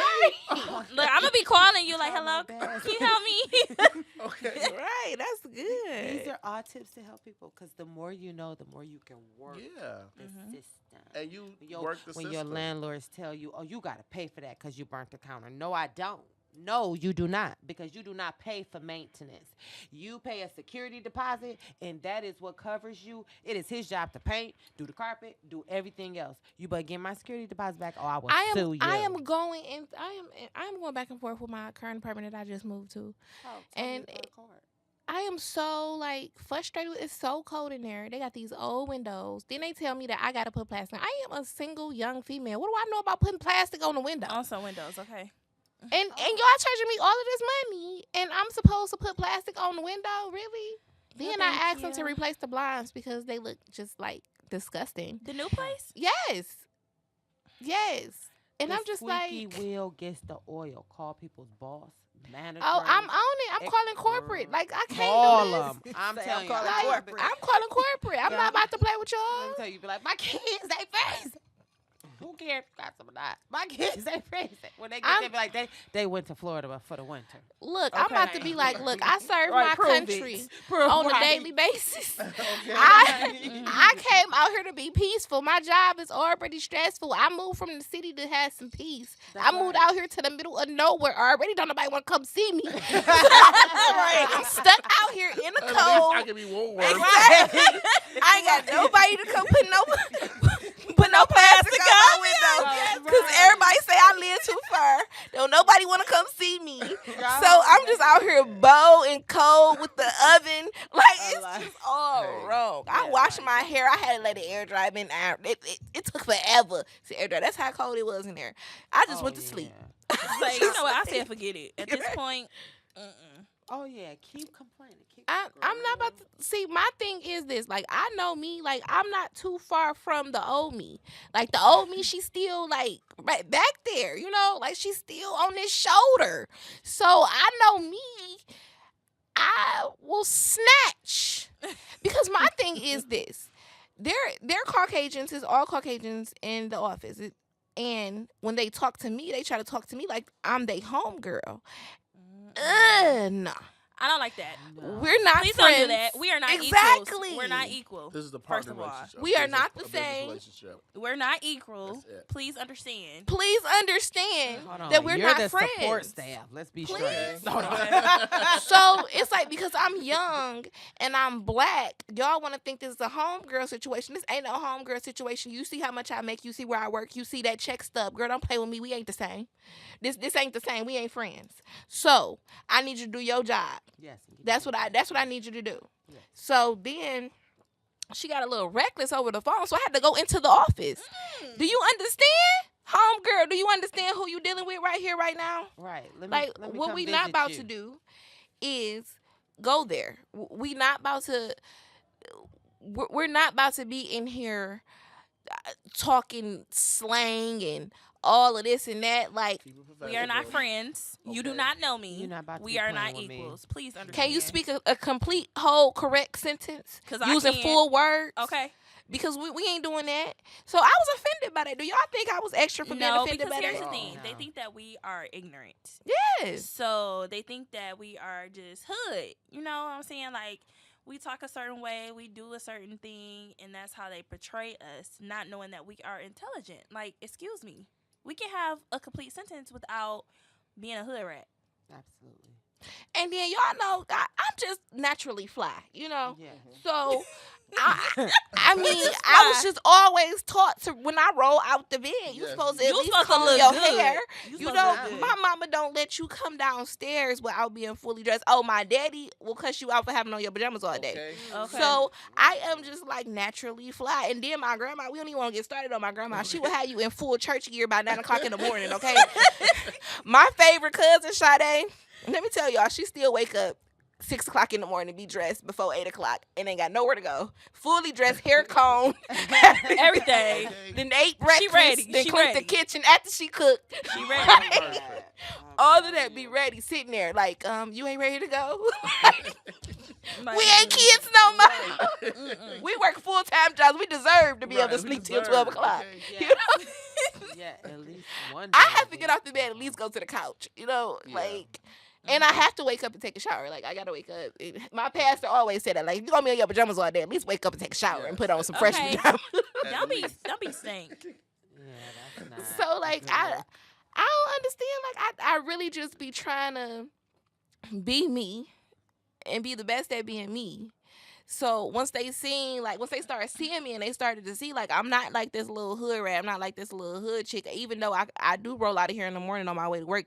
Look, I'm gonna be calling you like, Try my hello, best. can you help me? Okay. Right. That's good. These are all tips to help people because the more you know, the more you can work Yeah. the system. And you Your- work the when system. your landlords tell you, "Oh, you got to pay for that because you burnt the counter." No, I don't. No, you do not, because you do not pay for maintenance. You pay a security deposit, and that is what covers you. It is his job to paint, do the carpet, do everything else. You better get my security deposit back, or I will sue you. I am going and I am going back and forth with my current apartment that I just moved to. Oh, tell me and about it- the card. I am so like frustrated with it's so cold in there. They got these old windows. Then they tell me that I gotta put plastic. I am a single young female. What do I know about putting plastic on the window? On some windows, okay. And y'all charging me all of this money, and I'm supposed to put plastic on the window? Really? No, Then I thank asked them to you. replace the blinds because they look just like disgusting. The new place? Yes, yes. And The I'm just squeaky like, wheel gets the oil. Call people's boss, manager. oh, I'm on it. I'm calling corporate. Like I can't Call do this. them. I'm Say, telling I'm you. calling Like, corporate. I'm calling corporate. I'm not about to play with Let y'all. me tell you, be like, my kids, they freeze. Who cares? Got some of that. My kids, they freeze. When they get I'm- there, be like, they went to Florida for the winter. Look, I'm about to be like, look, I serve my Right, prove country it. on a daily basis. Okay. I came out here to be peaceful. My job is already stressful. I moved from the city to have some peace. I moved out here to the middle of nowhere already. Don't nobody want to come see me. Right. I'm stuck out here in the At least I cold. can be warm. Exactly. I ain't got nobody to come put no plastic on my window. Because everybody say I live too far. Don't nobody want to come see me. So I'm just out here bow and cold with the oven. Like, it's just all Hey. wrong. I washed my hair. I had to let it air dry. It took forever to air dry. That's how cold it was in there. I just went to sleep. Like, you know what? I said forget it. At this point, Oh yeah, keep complaining. Keep I'm not about to see. My thing is this: like, I know me. Like, I'm not too far from the old me. Like, the old me, she's still like right back there. You know, like she's still on this shoulder. So I know me. I will snatch because my thing is this: they're Caucasians. It's all Caucasians in the office. And when they talk to me, they try to talk to me like I'm their homegirl. No. I don't like that. We're not Please friends. don't do that. We are not Exactly. equals. We're not equal. This is the First partner of all, relationship. we are Business- not the a business same. relationship. We're not equal. That's it. Please understand. Please understand Hold on. that we're You're not the friends. support staff. Let's be Please. straight. So it's like because I'm young and I'm black, y'all want to think this is a homegirl situation. This ain't no homegirl situation. You see how much I make. You see where I work. You see that check stub. Girl, don't play with me. We ain't the same. This ain't the same. We ain't friends. So I need you to do your job. Yes. That's what I need you to do. Yes. So then she got a little reckless over the phone, so I had to go into the office. Do you understand? Homegirl, do you understand who you dealing with right here, right now? Right. Let Like, me what come we not visit about you. to do is go there. We not about to. We're not about to be in here talking slang and all of this and that. Like, Keep it We are not professional. friends. You do Okay. not know me. You're not about to we be are playing not with me. equals. Please understand. can you speak a complete, whole, correct sentence 'Cause I using can. full words? Okay. Because we ain't doing that. So I was offended by that. Do y'all think I was extra for being No, offended because by here's that? the thing. No. They think that we are ignorant. Yes. So they think that we are just hood. You know what I'm saying? Like, we talk a certain way, we do a certain thing, and that's how they portray us, not knowing that we are intelligent. Like, excuse me. We can have a complete sentence without being a hood rat. Absolutely. And then y'all know I'm just naturally fly, you know. Yeah. So I mean, I was just always taught to when I roll out the bed, you Yes. supposed to at You least supposed to comb look your good. hair. You You supposed know, to look good. my mama don't let you come downstairs without being fully dressed. Oh, my daddy will cuss you out for having on your pajamas all day. Okay. Okay. So I am just like naturally fly. And then my grandma, we don't even want to get started on my grandma. She would have you in full church gear by 9 o'clock in the morning, okay? My favorite cousin, Sade, let me tell y'all, she still wake up 6 o'clock in the morning, be dressed before 8 o'clock, and ain't got nowhere to go. Fully dressed, hair comb, Everything. then ate breakfast, ready. then She cleaned ready. the kitchen after she cooked. She ready. All of that be ready, sitting there like, you ain't ready to go. Like, We ain't kids no more. We work full-time jobs. We deserve to be able to sleep till 12 o'clock. Okay. You know? Yeah, at least one. I day have a to get week. off the bed, at least go to the couch. You know, Yeah. like, and I have to wake up and take a shower. Like, I gotta wake up. My pastor always said that. Like, if you gonna be in your pajamas all day, at least wake up and take a shower Yeah. and put on some fresh Okay. pajamas. Don't be stink. Yeah, that's not. So, like, good I enough. don't understand. Like, I really just be trying to be me and be the best at being me. So once they started seeing me and they started to see, like, I'm not like this little hood rat. I'm not like this little hood chick. Even though I do roll out of here in the morning on my way to work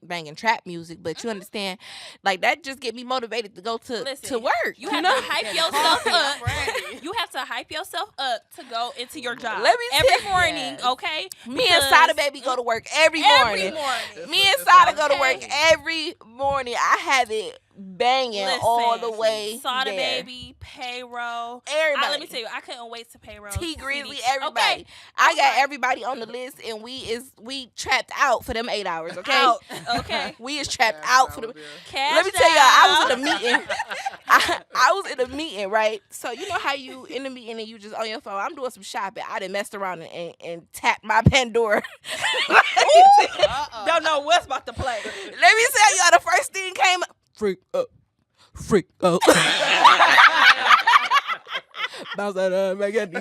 banging trap music. But you understand, like, that just get me motivated to go to Listen, work. You have know? to hype yourself up. Ready. You have to hype yourself up to go into your job. Let me every tell- morning, Yes. okay? Me and Because Sada baby go to work every morning. Every morning. Me and Sada go to okay. work every morning. I have it banging all the Listen, way Sada there. baby, payroll. Everybody. Let me tell you, I couldn't wait to payroll. T Grizzly, CD. everybody. Okay. I got Okay. everybody on the list, and we trapped out for them 8 hours. Okay, Out. Okay. we is trapped out for them. Cash Let me tell y'all, I was in a out. meeting. I was in a meeting, right? So you know how you in the meeting and you just on your phone. I'm doing some shopping. I done messed around and tapped my Pandora. Don't know what's about to play. Let me tell y'all, the first thing came up. Freak up. Freak up. Bounce that make it.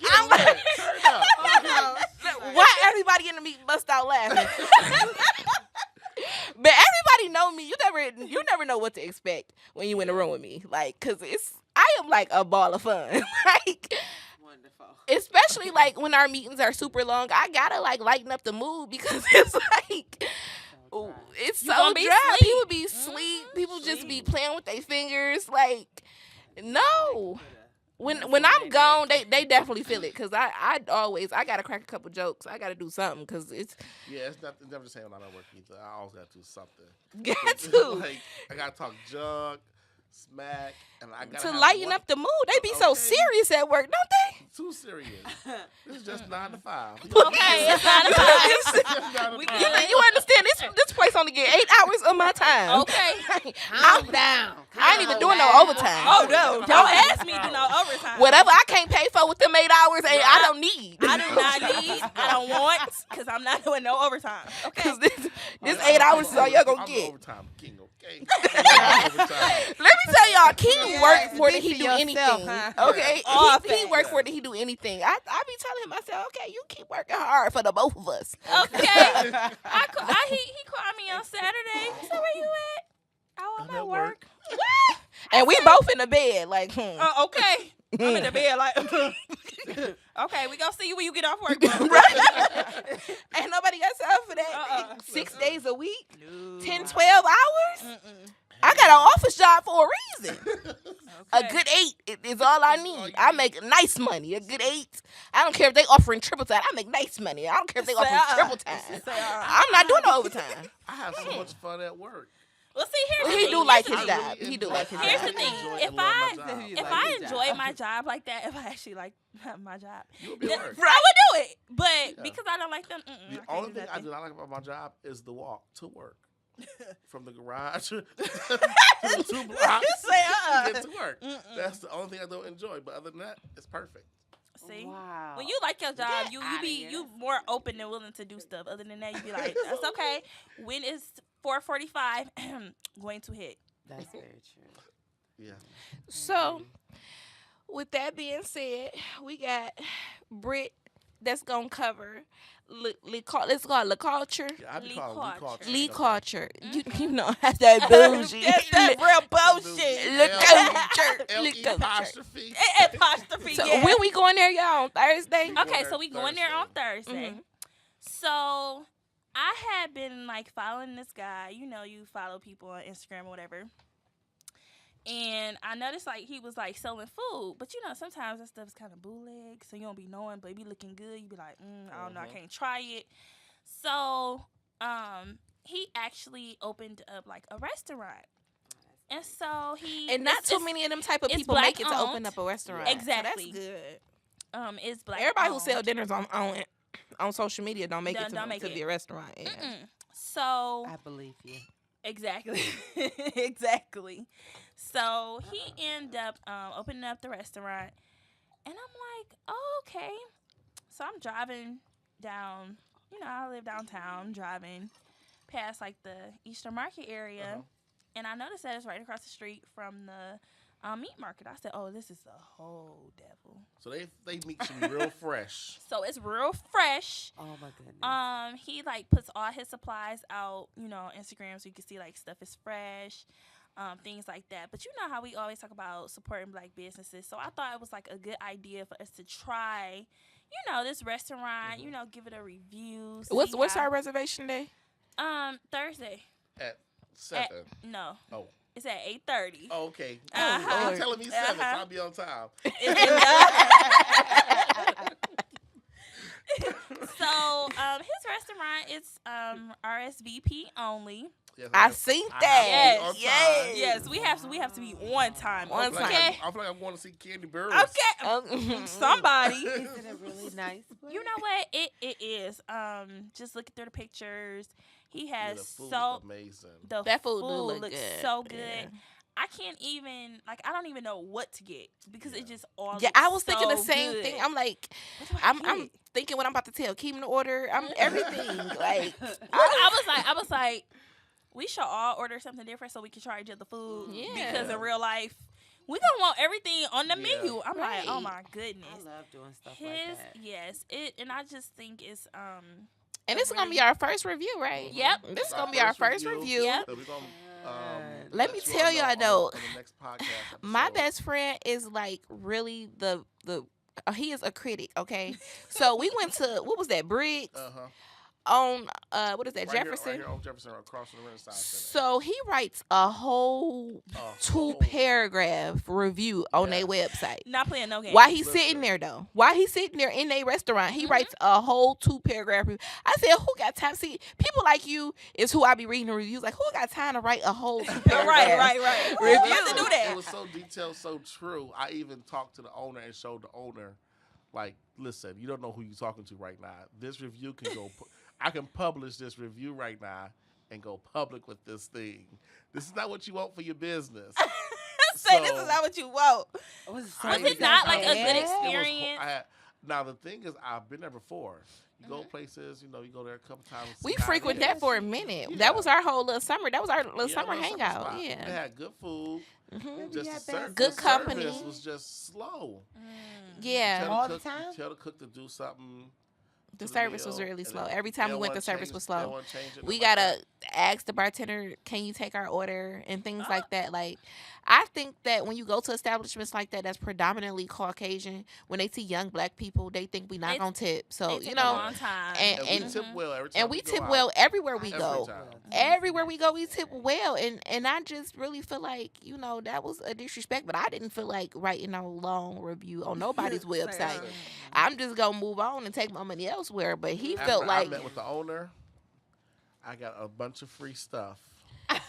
I'm like, why everybody in the meeting bust out laughing? But everybody know me. You never know what to expect when you in the room with me. Like, cause I am like a ball of fun. Like, Wonderful. especially like when our meetings are super long, I gotta like lighten up the mood because it's like So dry. it's You so gonna be dry. sleep. People be sleep. People just be sleep. playing with their fingers. Like, no. When That's when what I'm they gone, they definitely feel it because I gotta crack a couple jokes. I gotta do something because it's Yeah, it's never the same when I don't work either. I always got to do something. got to Like, I got to talk junk, smack, and I got to lighten up the mood. They be so Okay. serious at work, don't they? Too serious. This is just 9 to 5. Okay, it's 9 to 5. It's just 9 to We 5. You understand this place only get 8 hours of my time. Okay. Calm down. I ain't even doing no overtime. Oh no! Don't ask me to do no overtime. Whatever I can't pay for with them 8 hours, I don't need. I do not need. I don't want because I'm not doing no overtime. Okay. Because this 8 hours is all y'all gonna I'm the get. overtime king, okay? I'm the overtime. Let me tell y'all, King Yeah, work more than be he for do yourself, anything. huh? Okay, All he facts. work more than he do anything. I be telling him, I said, okay, you keep working hard for the both of us. Okay. He called me on Saturday. He said, "Where you at?" I'm I'm at at work. work. What? And we both in the bed, like, Okay. I'm in the bed like. Okay, we gonna see you when you get off work. Ain't nobody got time for that. 6 days a week, 10, 12 hours. I got an office job for a reason. A good 8 is all I need. I make nice money. A good 8. I don't care if they offering triple time. I make nice money. I don't care if they Say, offering triple time. I'm not doing no overtime. I have so much fun at work. Well, see, here's the He thing. do like Here's his the job. thing. He do like his Here's job. the thing. enjoy If and love I- my job. You If like I his enjoy job. my job like that, if I actually like my job, You'll be then at work. I would do it. But Yeah. because I don't like them, The I can't only do thing I nothing. do not like about my job is the walk to work. From the garage to the 2 blocks Say, to get to work. That's the only thing I don't enjoy. But other than that, it's perfect. See, Wow. when you like your job, Get you outta be here. you more open and willing to do stuff. Other than that, you be like, that's okay. When it's 4:45, going to hit. That's very true. Yeah. So, with that being said, we got Britt that's gonna cover. Let's call it Le Culture. Yeah, I be Lee calling Culture. Culture. Lee Okay. Culture. You know, that's that bougie. That's that real bullshit. Le Culture. Le L-E Culture. apostrophe. Apostrophe. So yeah. when we going there, y'all, on Thursday? Okay, so we going there on Thursday. Mhm. So I had been like following this guy. You know, you follow people on Instagram or whatever. And I noticed like he was like selling food, but you know sometimes that stuff's kind of bootleg, so you don't be knowing, but it be looking good. You be like, I don't know, I can't try it. So he actually opened up like a restaurant, and so he And not too it's- many of them type of it's people make it to black-owned. open up a restaurant. Exactly. So that's good. It's black. Everybody who owned. sell dinners on social media don't make it Don't to, make to it. be a restaurant. Yeah. Mm-mm. So I believe you. exactly, exactly. So he ended up opening up the restaurant, and I'm like, oh, okay. So I'm driving down. You know, I live downtown. Driving past like the Eastern Market area, and I noticed that it's right across the street from the meat market. I said, oh, this is the whole devil. So they meat should be real fresh. So it's real fresh. Oh my goodness. He like puts all his supplies out, you know, on Instagram, so you can see like stuff is fresh, things like that. But you know how we always talk about supporting black businesses, so I thought it was like a good idea for us to try, you know, this restaurant. You know, give it a review. What's see how- our reservation day? Thursday. At 7. No, Oh. it's at 8:30. Oh, okay. Uh-huh. You're telling me 7, so Uh-huh. I'll be on time. So his restaurant is RSVP only. Yes, I have- seen I that. have to be on Yes. time. Yes, we have to be on time. On I feel like Okay. I feel like I'm going to see Candy Burris. Okay. Somebody. Is it a really nice place? You know what? It is. Just looking through the pictures, he Yeah, has the food so is amazing. the That food do food look looks good. so good. Yeah. I can't even I don't even know what to get because it just all. Yeah, looks I was thinking the so same good. thing. I'm like, What do I I'm get? thinking what I'm about to tell. Keeping the order. I'm everything. Like, I was like, we should all order something different so we can try each other food. Yeah. Because in real life, we gonna want everything on the Yeah. menu. I'm like, oh Right. my goodness. I love doing stuff His like that. yes, and I just think it's and this is gonna be our first review, right? Yep. This is gonna be our first review. Yep. So we're gonna, Let me you tell all y'all know though, on the next podcast My episode. best friend is like really the he is a critic. Okay, so we went to what was that Briggs Uh-huh. on what is that Right Jefferson? Here, right here on Jefferson, across from the Renaissance Center. So he writes a whole A 2-paragraph review on their Yes. website. not playing no games. While he's Listen. sitting there though, while he's sitting there in a restaurant, he Mhm. writes a whole 2-paragraph review. I said, "Who got time? See, people like you is who I be reading the reviews. Like, who got time to write a whole 2-paragraph?" right. Review. You have to do that. It was so detailed, so true. I even talked to the owner and showed the owner, like, listen, you don't know who you're talking to right now. This review can go. I can publish this review right now and go public with this thing. This is not what you want for your business. Say this So- is not what you want. Was I Was it even- not like a I- good it was ho- experience? now the thing is, I've been there before. You go places, you go there a couple times. We see how it frequent is. that for a minute. Yeah. That was our whole little summer. That was our little Yeah, summer little hangout. spot. They Yeah. had good food. Mhm. Just had the bad service, Good the company. service was just slow. Yeah. Tell All the the cook, time? Tell the cook to do something. The to service was meal, really and slow. then Every they time we don't went, wanna the service change- was they don't slow. wanna change it, We nothing like gotta ask the bartender, "Can you take our order?" and things Oh. like that. Like, I think that when you go to establishments like that, that's predominantly Caucasian. When they see young black people, they think we not They- gonna tip. So They you take a know, long time. and- that. And we tip well every time. and we go tip out. well everywhere we Every go. time. Everywhere we go, we tip well, and I just really feel like that was a disrespect. But I didn't feel like writing no long review on nobody's website. Same. I'm just gonna move on and take my money elsewhere. But he After felt I like met with the owner, I got a bunch of free stuff.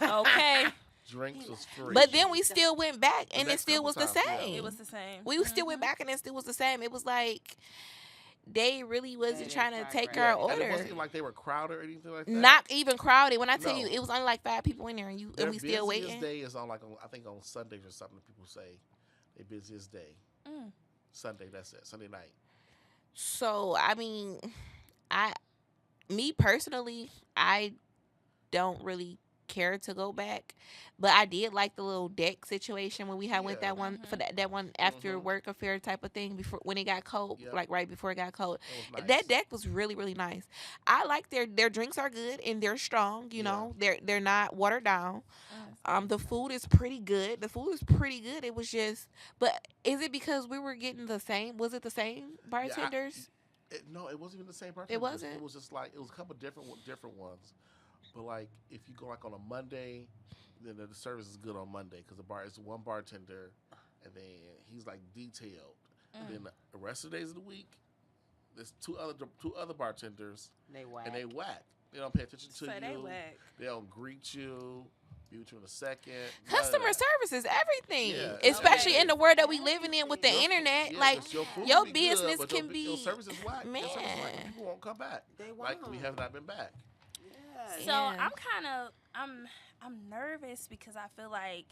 Okay. Drinks was free. But then we still went back, and it next still couple was the times, yeah. same. It was the same. We still went Mhm. back, and it still was the same. It was like they really wasn't didn't trying to try take right. our and it order. wasn't even like they were crowded or anything like that. Not even crowded. When I tell No. you, it was only like 5 people in there, and Their we still busiest waiting. day is on I think on Sundays or something. People say their busiest day. Mm. Sunday. That's it. Sunday night. So I mean, me personally, I don't really care to go back, but I did like the little deck situation when we had went Yeah. that one for that one after Mhm. work affair type of thing before when it got cold, Yep. like right before it got cold. It was nice. That deck was really really nice. I like their drinks are good and they're strong. You Yeah. know, they're not watered down. Mm. The food is pretty good. The food is pretty good. It was just, but is it because we were getting the same? Was it the same bartenders? No, it wasn't even the same person. It wasn't? It was just like it was a couple different ones. But like if you go like on a Monday, then the service is good on Monday because the bar is one bartender, and then he's like detailed. And then the rest of the days of the week, there's two other bartenders, They whack. and they whack. They don't pay attention to So they you. whack. They don't greet you. Be with you in a second. Customer service is everything, Yeah, especially okay. in the world that we living in with the internet. Yeah, like 'cause your, food your be good, business but can your, be your service is whack. Your service is whack, man. people won't come back. They Like we won't. have not been back. Yeah. So Yeah. I'm nervous because I feel like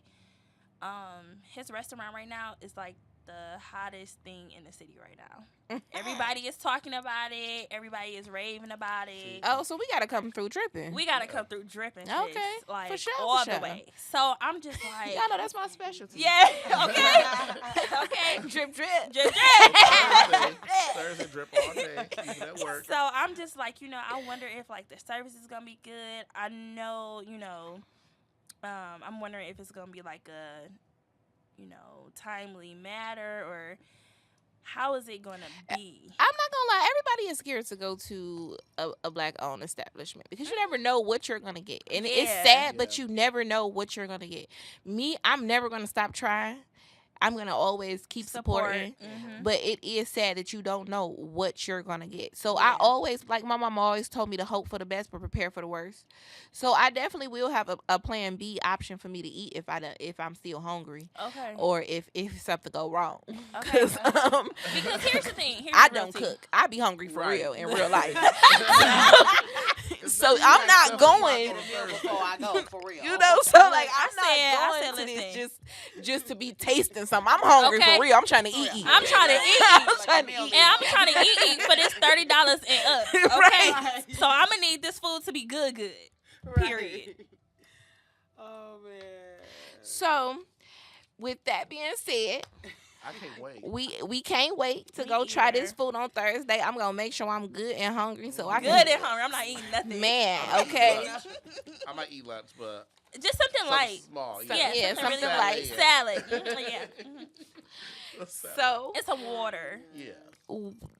his restaurant right now is like the hottest thing in the city right now. Everybody is talking about it. Everybody is raving about it. Oh, so we gotta come through dripping. We gotta come through dripping. Okay, Sis, like for sure, all for the sure. way. So I'm just like, Y'all know that's my specialty. yeah, okay, okay, Drip, drip. drip, drip. Thursday drip all day. Even at work. So I'm just like, I wonder if like the service is gonna be good. I know, I'm wondering if it's gonna be like a, timely matter, or how is it gonna be? I'm not gonna lie, everybody is scared to go to a black owned establishment because you never know what you're gonna get. And it's Yeah. sad, but Yeah. you never know what you're gonna get. Me, I'm never gonna stop trying. I'm gonna always keep supporting. Mhm. But it is sad that you don't know what you're gonna get. So Yeah. I always, like my mom always told me to hope for the best but prepare for the worst. So I definitely will have a plan B option for me to eat if I'm still hungry Okay. or if something go wrong. Okay. 'Cause, Because here's the thing. Here's I the real don't tea. cook. I be hungry for Right. real in real life. It's So not I'm like not stuff going. on Thursday. Before I go, for real. You know, so like I I'm not said, going to listen. this just to be tasting something. I'm hungry Okay. for real. I'm trying to eat. I'm trying to eat. I'm trying to eat. And I'm trying to eat for this $30 and up. Okay. Right. So I'm gonna need this food to be good. Period. Oh man. So, with that being said, I can't wait. we can't wait to Me go try this either. food on Thursday. I'm gonna make sure I'm good and hungry so I Good can. and hungry. I'm not eating nothing. Man, I'm gonna eat okay. lunch. I might eat lunch, but Just something something light. small. Yeah, something something really light. Salad. Yeah. Mhm. So, It's some water. Yeah.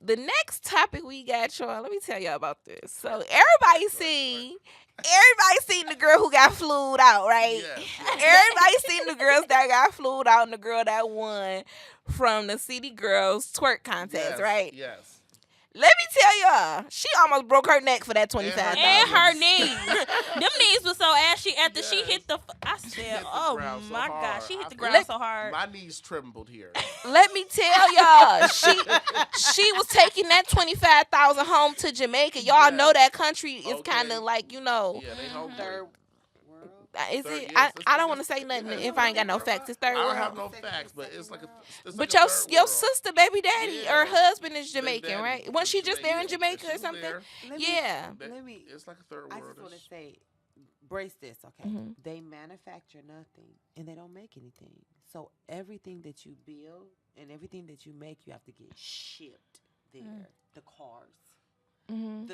the next topic we got, y'all. Let me tell y'all about this. So, everybody seen the girl who got flued out, right? Yes, Everybody seen the girls that got flued out and the girl that won from the City Girls twerk contest, Yes, right? Yes. Let me tell y'all, she almost broke her neck for that $25,000. And her knees. Them knees was so ashy after she Yes. hit the. I hit said, the oh ground so my God. hard. She hit I the feel ground so hard. My knees trembled here. Let me tell y'all, she was taking that $25,000 home to Jamaica. Y'all Yes. know that country is Okay. kind of like, Yeah, they hungry. Third world. is Third- it? yes, I don't want to say nothing if I ain't got no facts. It's third I don't world. have no facts, but it's like it's But like your a third your world. sister, baby daddy, Yeah. her husband is Big Jamaican, Daddy right? is Wasn't she just there in Jamaican. Jamaica or She's something? there. Let me- Yeah. Let me. It's like a third I world. just want to say, brace this, okay? Mhm. They manufacture nothing and they don't make anything. So everything that you build and everything that you make, you have to get shipped there. The cars, Mm-hmm.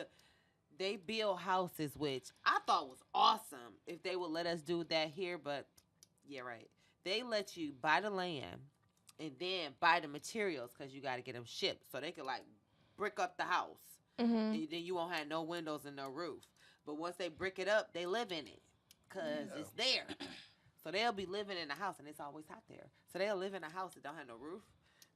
they build houses, which I thought was awesome if they would let us do that here. But yeah, right. They let you buy the land and then buy the materials because you got to get them shipped so they could like brick up the house. Mm-hmm. And then you won't have no windows and no roof. But once they brick it up, they live in it because Yeah. it's there. So they'll be living in a house, and it's always hot there. So they'll live in a house that don't have no roof,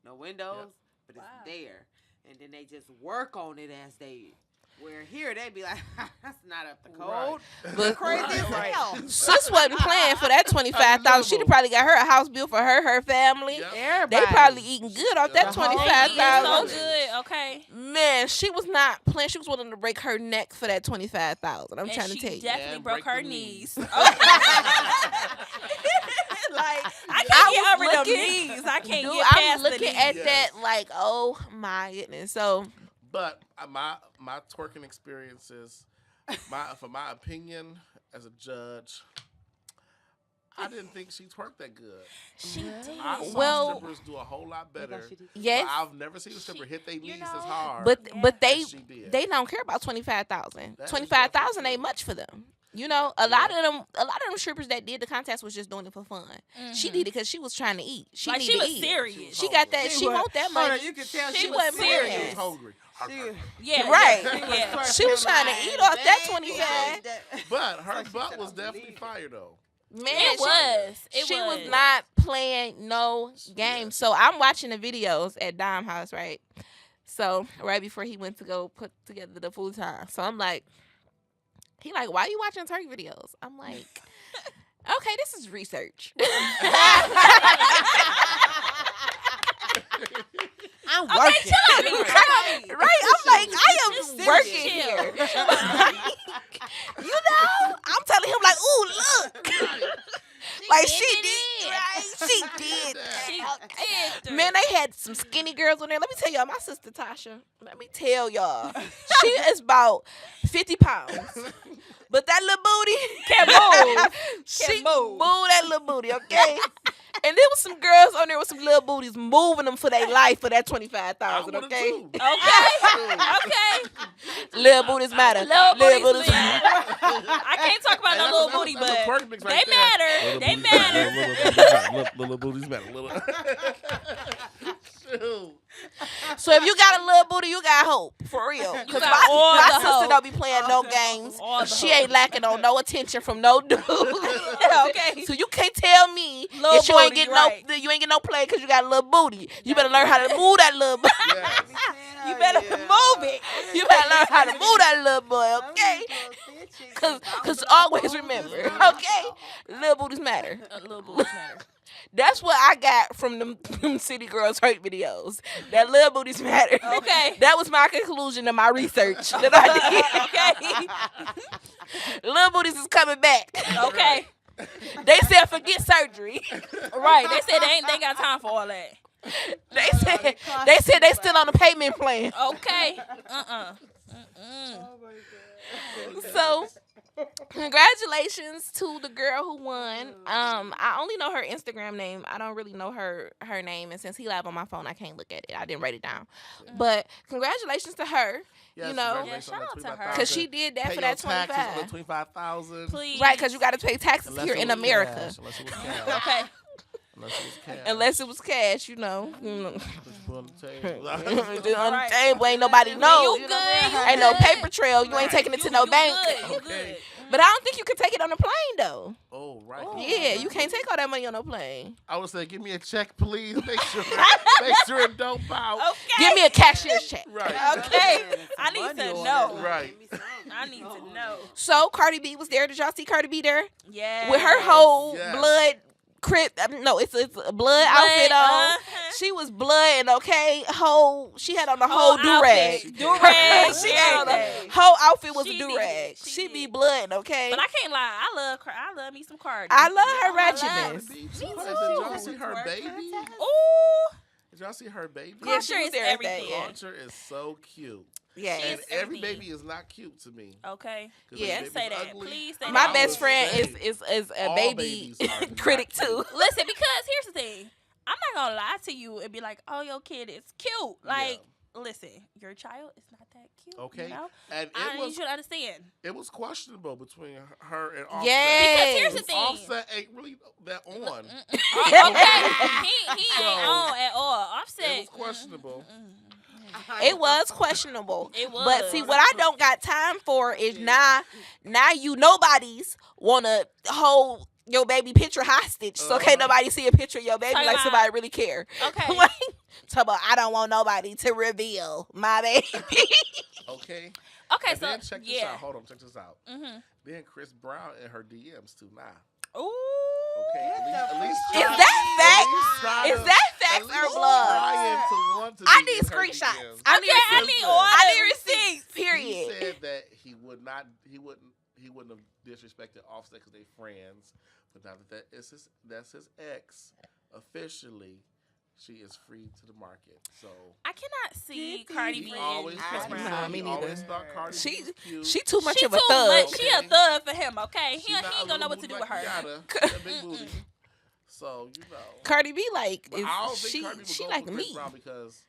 no windows, but it's Wow. there. And then they just work on it as they. Where here they be like, that's not up to code. But Crazy as Right. hell. Sis wasn't playing for that $25,000. She'd have probably got her a house built for her family. Yep. They Everybody. probably eating good off that The whole- They eating $25,000. so good, okay. Man, she was not playing. She was willing to break her neck for that $25,000. I'm And trying to she tell you. definitely And broke break her the knees. knees. Like, I can't I get was over them looking- knees. I can't Dude, get past I'm looking the at knees. that like, oh my goodness. So, But my twerking experiences, for my opinion as a judge, I didn't think she twerked that good. She did. I saw Well- strippers do a whole lot better. yes, But I've never seen a stripper hit their knees know, as hard. but Yeah. but as she did. they don't care about 25,000. That is 25,000 definitely ain't true. much for them. You know, a lot of them strippers that did the contest was just doing it for fun. She did it because she was trying to eat. She Like, needed she was to eat. serious. She got that. hungry. She want that Hold on, money. you can tell She she, was was She serious. was hungry. Yeah, Right. Yeah, yeah. She was trying to eat off that 25. But her So she butt said, was "I definitely believe it." fire though. Man, It was. It she was was not playing no game. Yeah. So I'm watching the videos at Dime House, right? So right before he went to go put together the full time. So I'm like, He like, why you watching twerk videos? I'm like, okay, this is research. I'm working. Right? I'm like, I am Just working chill. here. You know, I'm telling him like, ooh, look, like she did, right? She did. She Okay. did. Man, they had some skinny girls on there. Let me tell y'all, my sister Tasha. Let me tell y'all, she is about 50 pounds. But that little booty Can't move. She move. moved that little booty, okay? And there was some girls on there with some little booties moving them for their life for that 25,000, would've okay? too. Okay. Little booties matter. Little booties matter. I can't talk about no little booty, That's a but twerk mix they right there. matter. They matter. Little booties matter. Little. Shoot. So if you got a little booty, you got hope, for real. Because got all my the sister hope. don't be playing no games. All the She hope. ain't lacking on no attention from no dude. Okay. So you can't tell me Little that you ain't booty, getting right. you ain't getting no play because you got a little booty. You better learn how to move that little booty. Yes. You better move it. You better learn how to move that little boy, okay? Cause always remember, okay? Little booties matter. Little booties matter. That's what I got from them City Girls Hurt videos. That little booties matter. Okay. That was my conclusion of my research that I did. Okay. Little booties is coming back. Okay. They said forget surgery. Right. They said they ain't got time for all that. They said they still on the payment plan. Okay. So, congratulations to the girl who won. I only know her Instagram name. I don't really know her name, and since he live on my phone, I can't look at it. I didn't write it down. But congratulations to her. Yes, You know, congratulations Yeah, on shout the out to her. 25,000. because she did that Pay for your that taxes, 25. 25,000. Please. Right, because you got to pay taxes Unless here it in was America. cash, unless it was cash. Okay. Unless it was cash. Unless it was cash, you know. Put you on the table. On Right. the table, ain't nobody know. You You know? good. You Ain't no good. paper trail. You ain't taking it to no You bank. Good. You Okay. good. But I don't think you can take it on the plane, though. Oh, right. Yeah, you can't take all that money on no plane. I would say, give me a check, please. Make sure it don't bounce. Okay. Give me a cashier's check. Right. Okay. I need to know. Right. I need to know. So Cardi B was there. Did y'all see Cardi B there Yeah. with her whole Yes. blood crip? No, it's a blood outfit on. uh-huh. She was blood and okay. She had on the whole do outfit. rag. Do-rag. She had on the everything. whole outfit was She a do rag. did. She She be did. blood, okay. But I can't lie. I love me some Cardi. I love her I love- regimens. Cardi B, Me too. too. Did y'all see her baby? Ooh. Did y'all see her baby? Yeah, she Culture was is there at that, everything. yeah. Culture is so cute. Yeah. She And is every everything. baby is not cute to me. Okay. 'Cause Yeah. if the Say baby's that. ugly, Please say My that. best friend say is a all baby babies are not critic cute. too. Listen, because here's the thing. I'm not gonna lie to you and be like, "Oh, your kid is cute." Like, listen, your child is not that cute. Okay. You know? And I need you to understand. it was questionable between her and Offset. Yes. Because here's the thing. Offset ain't really that on. Okay, he So, ain't on at all. It Offset. was questionable. It was questionable. It was. But see, what I don't got time for is now you nobodies wanna hold your baby picture hostage. So can't nobody see a picture of your baby Talking like about- somebody really care. Okay. Like, talk about I don't want nobody to reveal my baby. Okay. Okay, And so then check this yeah. out. Hold on, check this out. Mm-hmm. Then Chris Brown in her DMs too now. Ooh. Okay. At least Is try- that at facts? least Is that at facts least or blood? trying to want to I be need in her screenshots. DMs. I Okay, I need need Listen. all I the need receipts. receipts. Period. He said that he wouldn't have disrespected Offset because they friends, but now that's his ex officially. She is free to the market. So I cannot see Get Cardi these B he and always Chris thought, Brown. Nah, me he neither. always thought Cardi B was cute. She too much She of a too thug. much. She a thug for him. Okay, he She's not ain't a gonna know little what to do with booty her. like Rihanna, that big booty. So you know. Cardi B like But is I don't think Cardi would she go like for Chris me. Brown because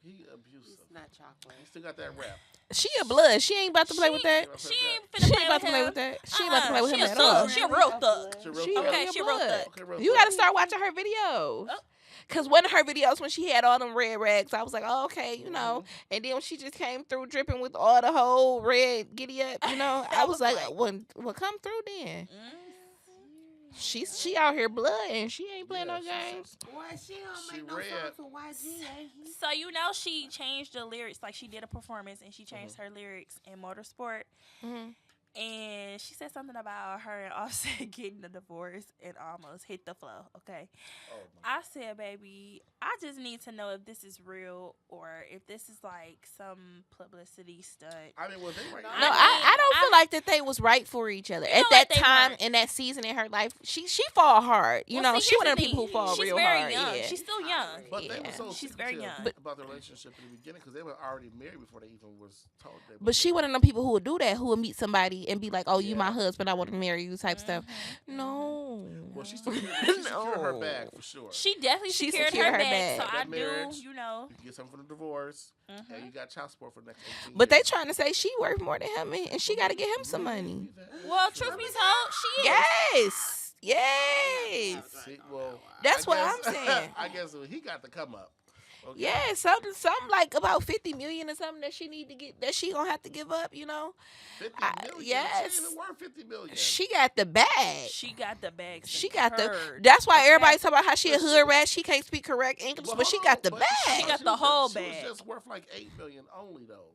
he abusive. It's not chocolate. He still got that rap. She a blood. She ain't about to play with that. She ain't She finna ain't play about with to play him. with that. She ain't about to play with She him a at all. thug. She a real thug. She real She thug. Okay, really a she real blood. thug. Okay, real You thug. gotta start watching her videos. Oh. Cause one of her videos when she had all them red rags, I was like, oh, okay, you know. And then when she just came through dripping with all the whole red giddy up, you know, I was like, well, come through then. She out here blood and she ain't playing no games. Boy, she don't She make no read. songs with YG, ain't he? So you know she changed the lyrics, like she did a performance and she changed her lyrics in Motorsport. Mhm. and she said something about her and Offset getting a divorce and almost hit the floor. Okay, Oh my. I said, baby, I just need to know if this is real or if this is like some publicity stunt. I mean, was they right? No, I I don't I- feel like that they was right for each other You at know that what, they time weren't. in that season in her life. She fall hard, you Well, know. see, She here's one of the the people who thing. fall She's real very hard. young. Yeah. She's still young. But they were Yeah. so She's very secretive young. about the relationship in the beginning because they were already married before they even was told they were But she married. one of them people who would do that, who would meet somebody and be like, "Oh, you my Yeah. husband, I want to marry you," type stuff. Mhm. No. Well, she secured her No. bag for sure. She definitely She secured secured her her bag, bag. so I That marriage. do, you know. You can get something from the divorce, and Mhm. you got child support for the next 18 But they years. trying to say she worth more than him, and she got to get him some money. Well, truth be told, she is. Yes, yes, See, well, That's I what guess- I'm saying. I guess he got to come up. Okay. yeah. Something like about 50 million or something that she need to get, that she gonna have to give up. You know, 50 million. yes. She ain't even worth 50 million. she got the bag. She got the bag. She got the. secured. That's why Okay. everybody talk about how she a But she- hood rat. She can't speak correct English, Well, but she hold got on, the but bag. She got the was whole just, She bag. was just worth like 8 million only though.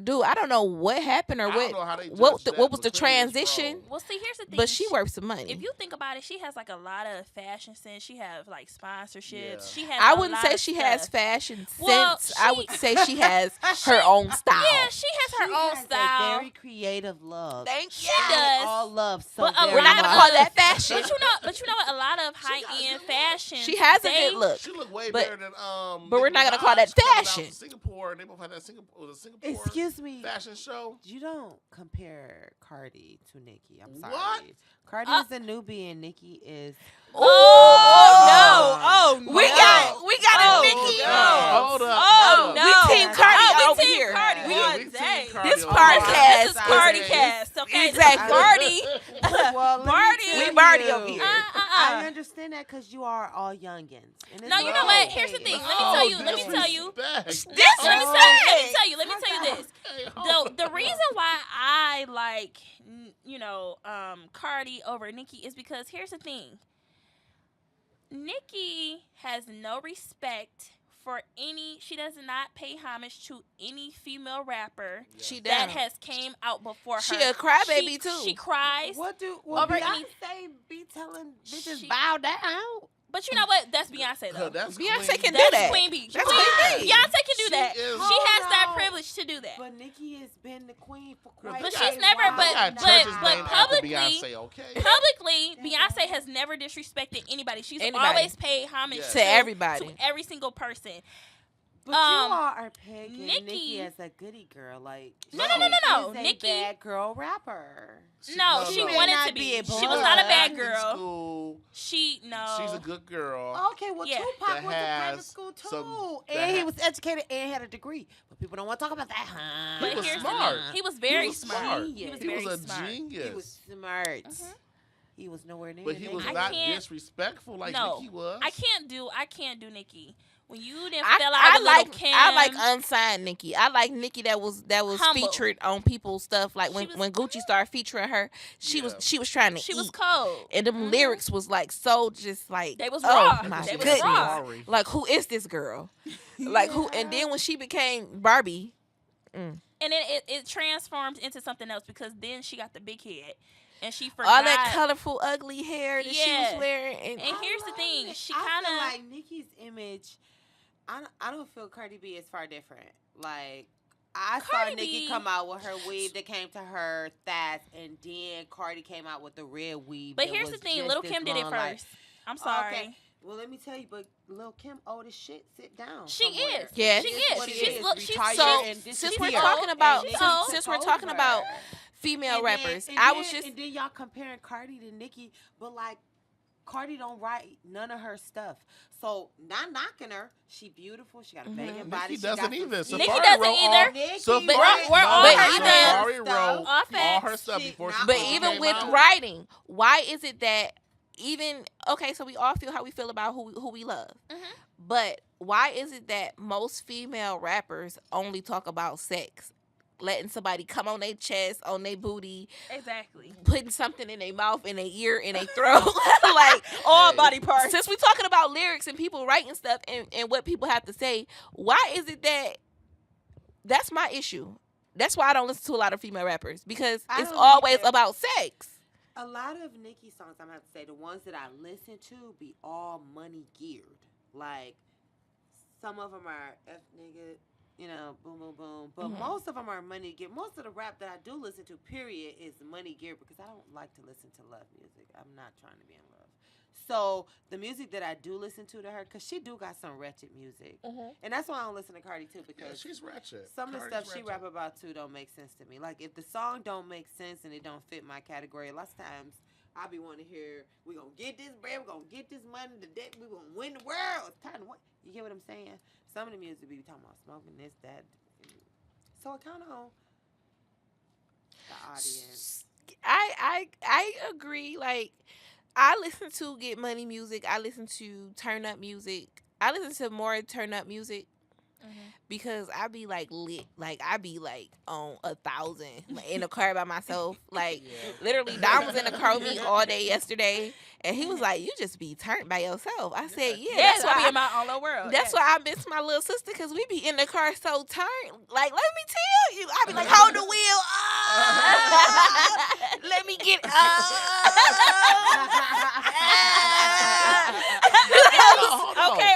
Dude, I don't know what happened or I don't what. know how they What judged that, what was but the clearly it's transition? wrong. Well, see, here's the thing. But she worth some money. If you think about it, she has like a lot of fashion sense. She have like sponsorships. Yeah. She has. I a wouldn't lot say of she stuff. has fashion Well, sense. I she- would say she has her own style. Yeah, she has her She own has style. A very creative love. Thank She you. does. All love so But a very We're not lot gonna of- call that fashion. But you know what? A lot of high got a end good look. fashion. She has a they- good look. She look way But- better than but we're Nicki not gonna call that Minaj coming out fashion. from Singapore, and they both had that Singapore Excuse me. fashion show. You don't compare Cardi to Nicki. I'm sorry. What? Cardi is a newbie and Nicki is. Oh, no. We got Oh, a Nicki. no. Hold up. Oh, hold up. no. We team Cardi we over team here. Cardi. We- Oh, we team dang. Cardi This over podcast This is Cardi is- cast, okay? Exactly. Cardi. Well, let me Barty. tell We Barty you, over here. I understand that because you are all youngins. And it's No, you know what? okay. Here's the thing. Let me Oh, tell you. Let me tell you. disrespect. Let me tell you. Let me tell you this. Okay, hold The on. reason why I like Cardi over Nicki is because here's the thing. Nicki has no respect for any. She does not pay homage to any female rapper She that down. has came out before her. She a crybaby, too. She cries. What do Over Beyonce be telling bitches She- bow down? But you know what? That's Beyonce though. That's Beyonce Queen. can do That's that. Queen Bee. That's Queen Queen Bee. Bee. Beyonce can do She that. is- She has that Hold on. privilege to do that. But Nicki has been the queen for But quite But a she's while. never- They got but churches but named after publicly- Beyonce, okay? Publicly, Beyonce has never disrespected anybody. She's Anybody. always paid homage Yeah. To everybody. to every single person. But you all are pegging Nicki- Nicki as a goody girl. Like No, no, no, no, no. she's a Nicki- bad girl rapper. No, she may wanted not to be be. a She was not a blood. bad In girl. school, She's a good girl. Okay, well, Yeah. Tupac That went to private has school too, some- that and he ha- was educated and had a degree. But people don't want to talk about that. Huh? But He was here's smart. the thing. He was very was smart. smart. He was He very was a smart. genius. He was smart. Mhm. He was nowhere near. But he was I not can't- disrespectful like No, Nicki was. I can't do Nicki. When you didn't I, fell out I with Lil' like Kim. I like unsigned Nicki. I like Nicki that was Humble. featured on people's stuff. Like when was- when Gucci started featuring her, she Yeah. was trying to she eat. was cold. And them Mhm. lyrics was like so just like They was oh raw. my They was goodness. raw. Sorry. Like who is this girl? Like who? And then when she became Barbie, And then it transformed into something else because then she got the big head. And she forgot. all that colorful ugly hair that she Yeah. was wearing, and And here's the love thing, it. she I feel kinda- like Nicki's image. I don't feel Cardi B is far different. Like I Cardi saw Nicki B- come out with her weave that came to her thighs, and then Cardi came out with the red weave. But that here's the was thing, just Little this Kim did it long, like- first. I'm sorry. Okay. Well, let me tell you, but Lil Kim old as shit. Sit down. She somewhere. is. Yes. She It is. what it She's is. look- she's Retire so and since disappear. we're talking old, about and Nicki since took we're talking over. about female And rappers, then- I was just and then y'all comparing Cardi to Nicki, but like Cardi don't write none of her stuff. So not knocking her, she beautiful. She got a banging body. Nicki She got doesn't some either. feet. Nicki Safari doesn't wrote either. all- Nicki Safari- we're but all But her even- Safari stuff. wrote All all her facts. stuff She- before not she But all even came with out. writing, why is it that even okay? So we all feel how we feel about who we love, Mhm. but why is it that most female rappers only talk about sex, letting somebody come on their chest, on their booty, Exactly. putting something in their mouth, in their ear, in their throat, like All Hey. body parts. since we're talking about lyrics and people writing stuff and what people have to say, why is it that that's my issue? That's why I don't listen to a lot of female rappers because I it's don't always either. about sex. A lot of Nicki songs, I'm gonna have to say, the ones that I listen to be all money geared. Like, some of them are F nigga, boom, boom, boom. But most of them are money geared. Most of the rap that I do listen to, period, is money geared because I don't like to listen to love music. I'm not trying to be in love. So, the music that I do listen to her, because she do got some wretched music. And that's why I don't listen to Cardi, too, Yeah, because she's ratchet. some of the Cardi's stuff she ratchet. rap about too don't make sense to me. Like if the song don't make sense and it don't fit my category, lots of times I be wanting to hear we gonna get this bread, we gonna get this money, the debt, we gonna win the world. It's time to win. You get what I'm saying? Some of the music be talking about smoking this, that. So it kind of the audience. I agree. Like I listen to Get Money music. I listen to turn up music. I listen to more turn up music because I be like lit. Like I be like on 1,000 like, in the car by myself. Like literally, Don was in the car with me all day yesterday, and he was like, "You just be turned by yourself." I said, "Yeah, Yes, that's I be why." in my own little world. That's why I miss my little sister because we be in the car so turned. Like, let me tell you, I be like, hold the wheel. Let me get Hold on. Okay,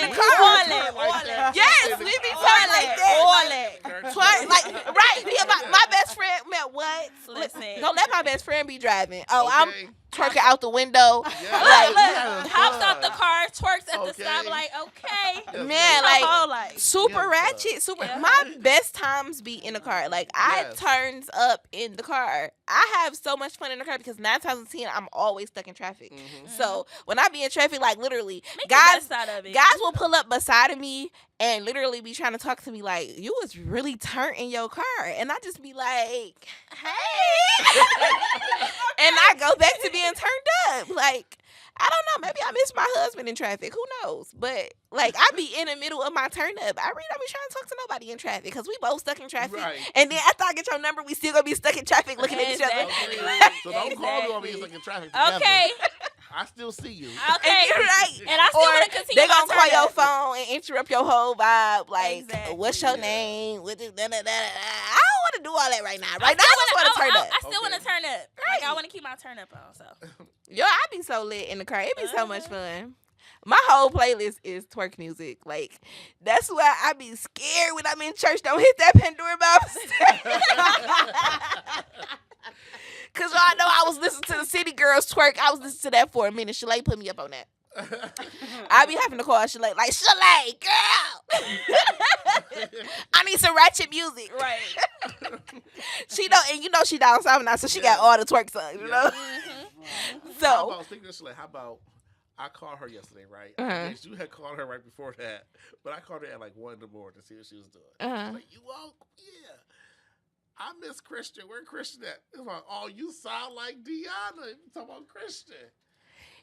in the car. Yes, we be turned like that. Like, right, me and my best friend, man, what? Listen. Don't let my best friend be driving. Oh, Okay. I'm twerking out the window. Yeah. Like, Look, hops off the car, twerks at the Okay. stop, like, okay. Yes, man, yes. like, whole life. super Yeah, ratchet, super. Yeah. My best times be in the car. Like I Yes. turns up in the car. I have so much fun in the car because 9 times out of 10 I'm always stuck in traffic. So when I be in traffic, like literally, Make guys, the best out of it. guys will pull up beside of me and literally be trying to talk to me like, "You was really turned in your car," and I just be like, "Hey," and I go back to being turned up. Like I don't know, maybe I miss my husband in traffic. Who knows? But like I be in the middle of my turn up. I really don't be trying to talk to nobody in traffic because we both stuck in traffic. Right. And then after I get your number, we still gonna be stuck in traffic looking at each other. Exactly. So don't call me on me Exactly. like in traffic together. Okay, I still see you. okay. And you're right. And I still Or want to continue they my gonna call turn your up. phone and interrupt your whole vibe. Like, Exactly. what's your Yeah. name? What is, da, da, da, da. I don't want to do all that right now. Right now, I just want to turn up. I still want to Okay. turn up. Like, I Right. want to keep my turn up on, so. Yo, I be so lit in the car. It be so much fun. My whole playlist is twerk music. Like, that's why I be scared when I'm in church. Don't hit that Pandora box. Cause y'all know I was listening to the City Girls twerk. I was listening to that for a minute. Shalay put me up on that. I be having to call Shalay like, "Shalay, girl, I need some ratchet music." Right. She don't, and you know she down south now, so she got all the twerk songs. You know. How So about, speaking of Shalay, how about I called her yesterday, right? Uh-huh. You had called her right before that, but I called her at like 1 in the morning to see what she was doing. Uh-huh. She's like, "You woke? Yeah. I miss Christian. Where Christian at?" It's like, "Oh, you sound like Deanna. You talking about Christian?"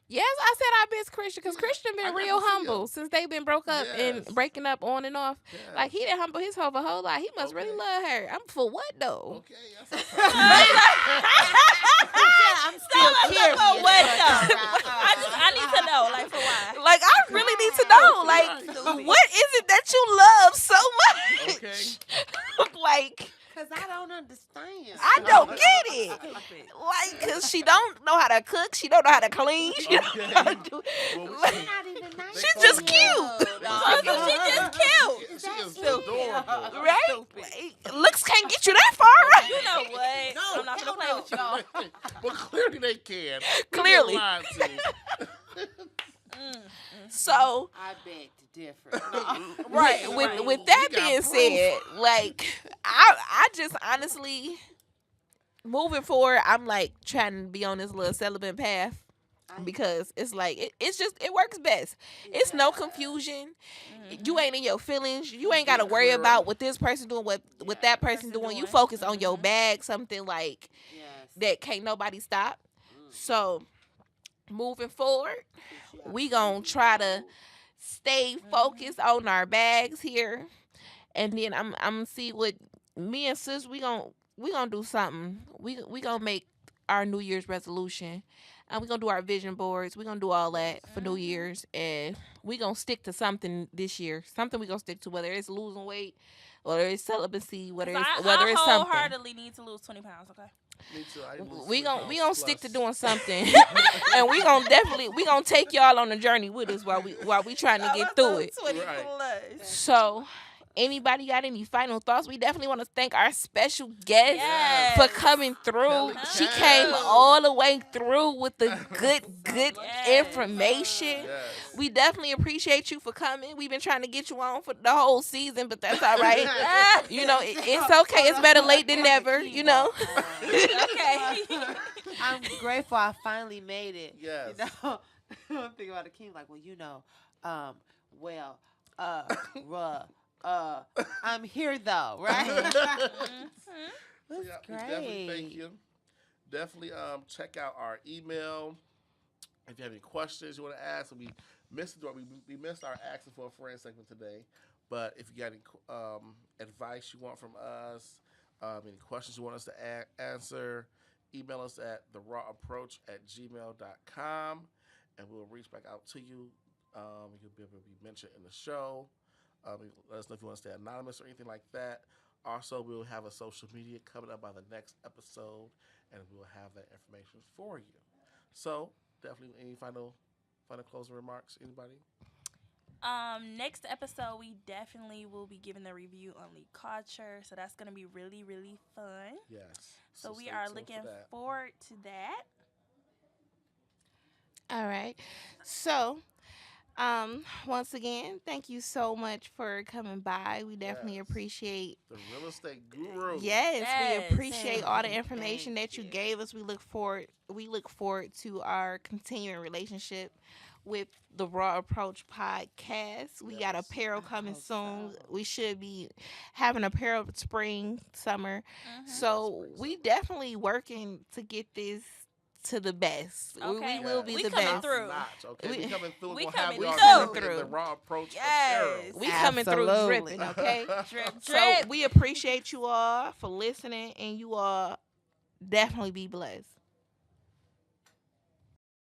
yes, I said I miss Christian because Christian I been never real see humble him. since they been broke up and Yes. breaking up on and off. Yes. Like he didn't humble his whole lot. He must really Okay. love her. I'm for what though? Okay, that's I'm still curious. For what, though? Uh-uh. I need to know, like, for why. Like I really need to know. Like what is it that you love so much? Okay. Like Cause I don't understand. I don't get it. Stupid. Like cause she don't know how to cook. She don't know how to clean. She don't know how to do. Well, we Like, should- Not even nice. They she's call just me- cute. So she just cute. She is Stupid. adorable. Right? Like, looks can't get you that far, right? You know what? No, I'm not hell going to play with you. But clearly they can. We've been Clearly. lied to. So I beg to differ. right, with that We got being proof. said, like I just honestly moving forward, I'm like trying to be on this little celibate path because it's like it's just it works best. It's no confusion. You ain't in your feelings. You ain't got to worry Clear. about what this person doing, what that person doing. You focus on your Mhm. bag, something like Yes. that can't nobody stop. So moving forward, we gonna try to stay focused on our bags here, and then I'm gonna see what me and sis we gonna do something. We gonna make our New Year's resolution, and we gonna do our vision boards. We gonna do all that for New Year's, and we gonna stick to something this year. Something we gonna stick to, whether it's losing weight, whether it's celibacy, 'Cause whether I it's something. wholeheartedly need to lose 20 pounds. Okay. Me too. I lose We 3 gon' pounds stick to plus. doing something, and we gonna take y'all on the journey with us while we trying to get through it. 20 Right. plus. So, anybody got any final thoughts? We definitely want to thank our special guest Yes. for coming through. Kelly She Cass. came all the way through with the good Yes. information. Yes. We definitely appreciate you for coming. We've been trying to get you on for the whole season, but that's all right. You know, it's okay. It's better late than never. You know. Okay. I'm grateful I finally made it. Yes. You know, I'm thinking about the king, like, well, you know, I'm here though, right? So, yeah, we definitely thank you. Definitely check out our email. If you have any questions you want to ask, we missed our asking for a friend segment today. But if you got any advice you want from us, any questions you want us to answer, email us at therawapproach@gmail.com, and we'll reach back out to you. You'll be able to be mentioned in the show. Let us know if you want to stay anonymous or anything like that. Also, we'll have a social media coming up by the next episode, and we'll have that information for you. So, definitely, any final closing remarks? Anybody? Next episode, we definitely will be giving the review on League Culture, so that's gonna be really, really fun. Yes. So we stay are tuned looking for that. forward to that. All right. So, once again, thank you so much for coming by. We definitely Yes. appreciate. The real estate guru. Yes, Yes. we appreciate all the Thank information that you you. gave us. We look forward to our continuing relationship with the Raw Approach podcast. We got Yes. apparel I coming hope soon. so. We should be having apparel spring, summer. Mhm. So Spring, we summer. definitely working to get this to the best. Okay. We will be We the coming best. through. Notch, okay? We- We coming through. we We'll have coming y'all through. in the Raw Approach Yes. apparel. We coming through Absolutely. dripping, okay? Drip, So drip. we appreciate you all for listening, and you all definitely be blessed.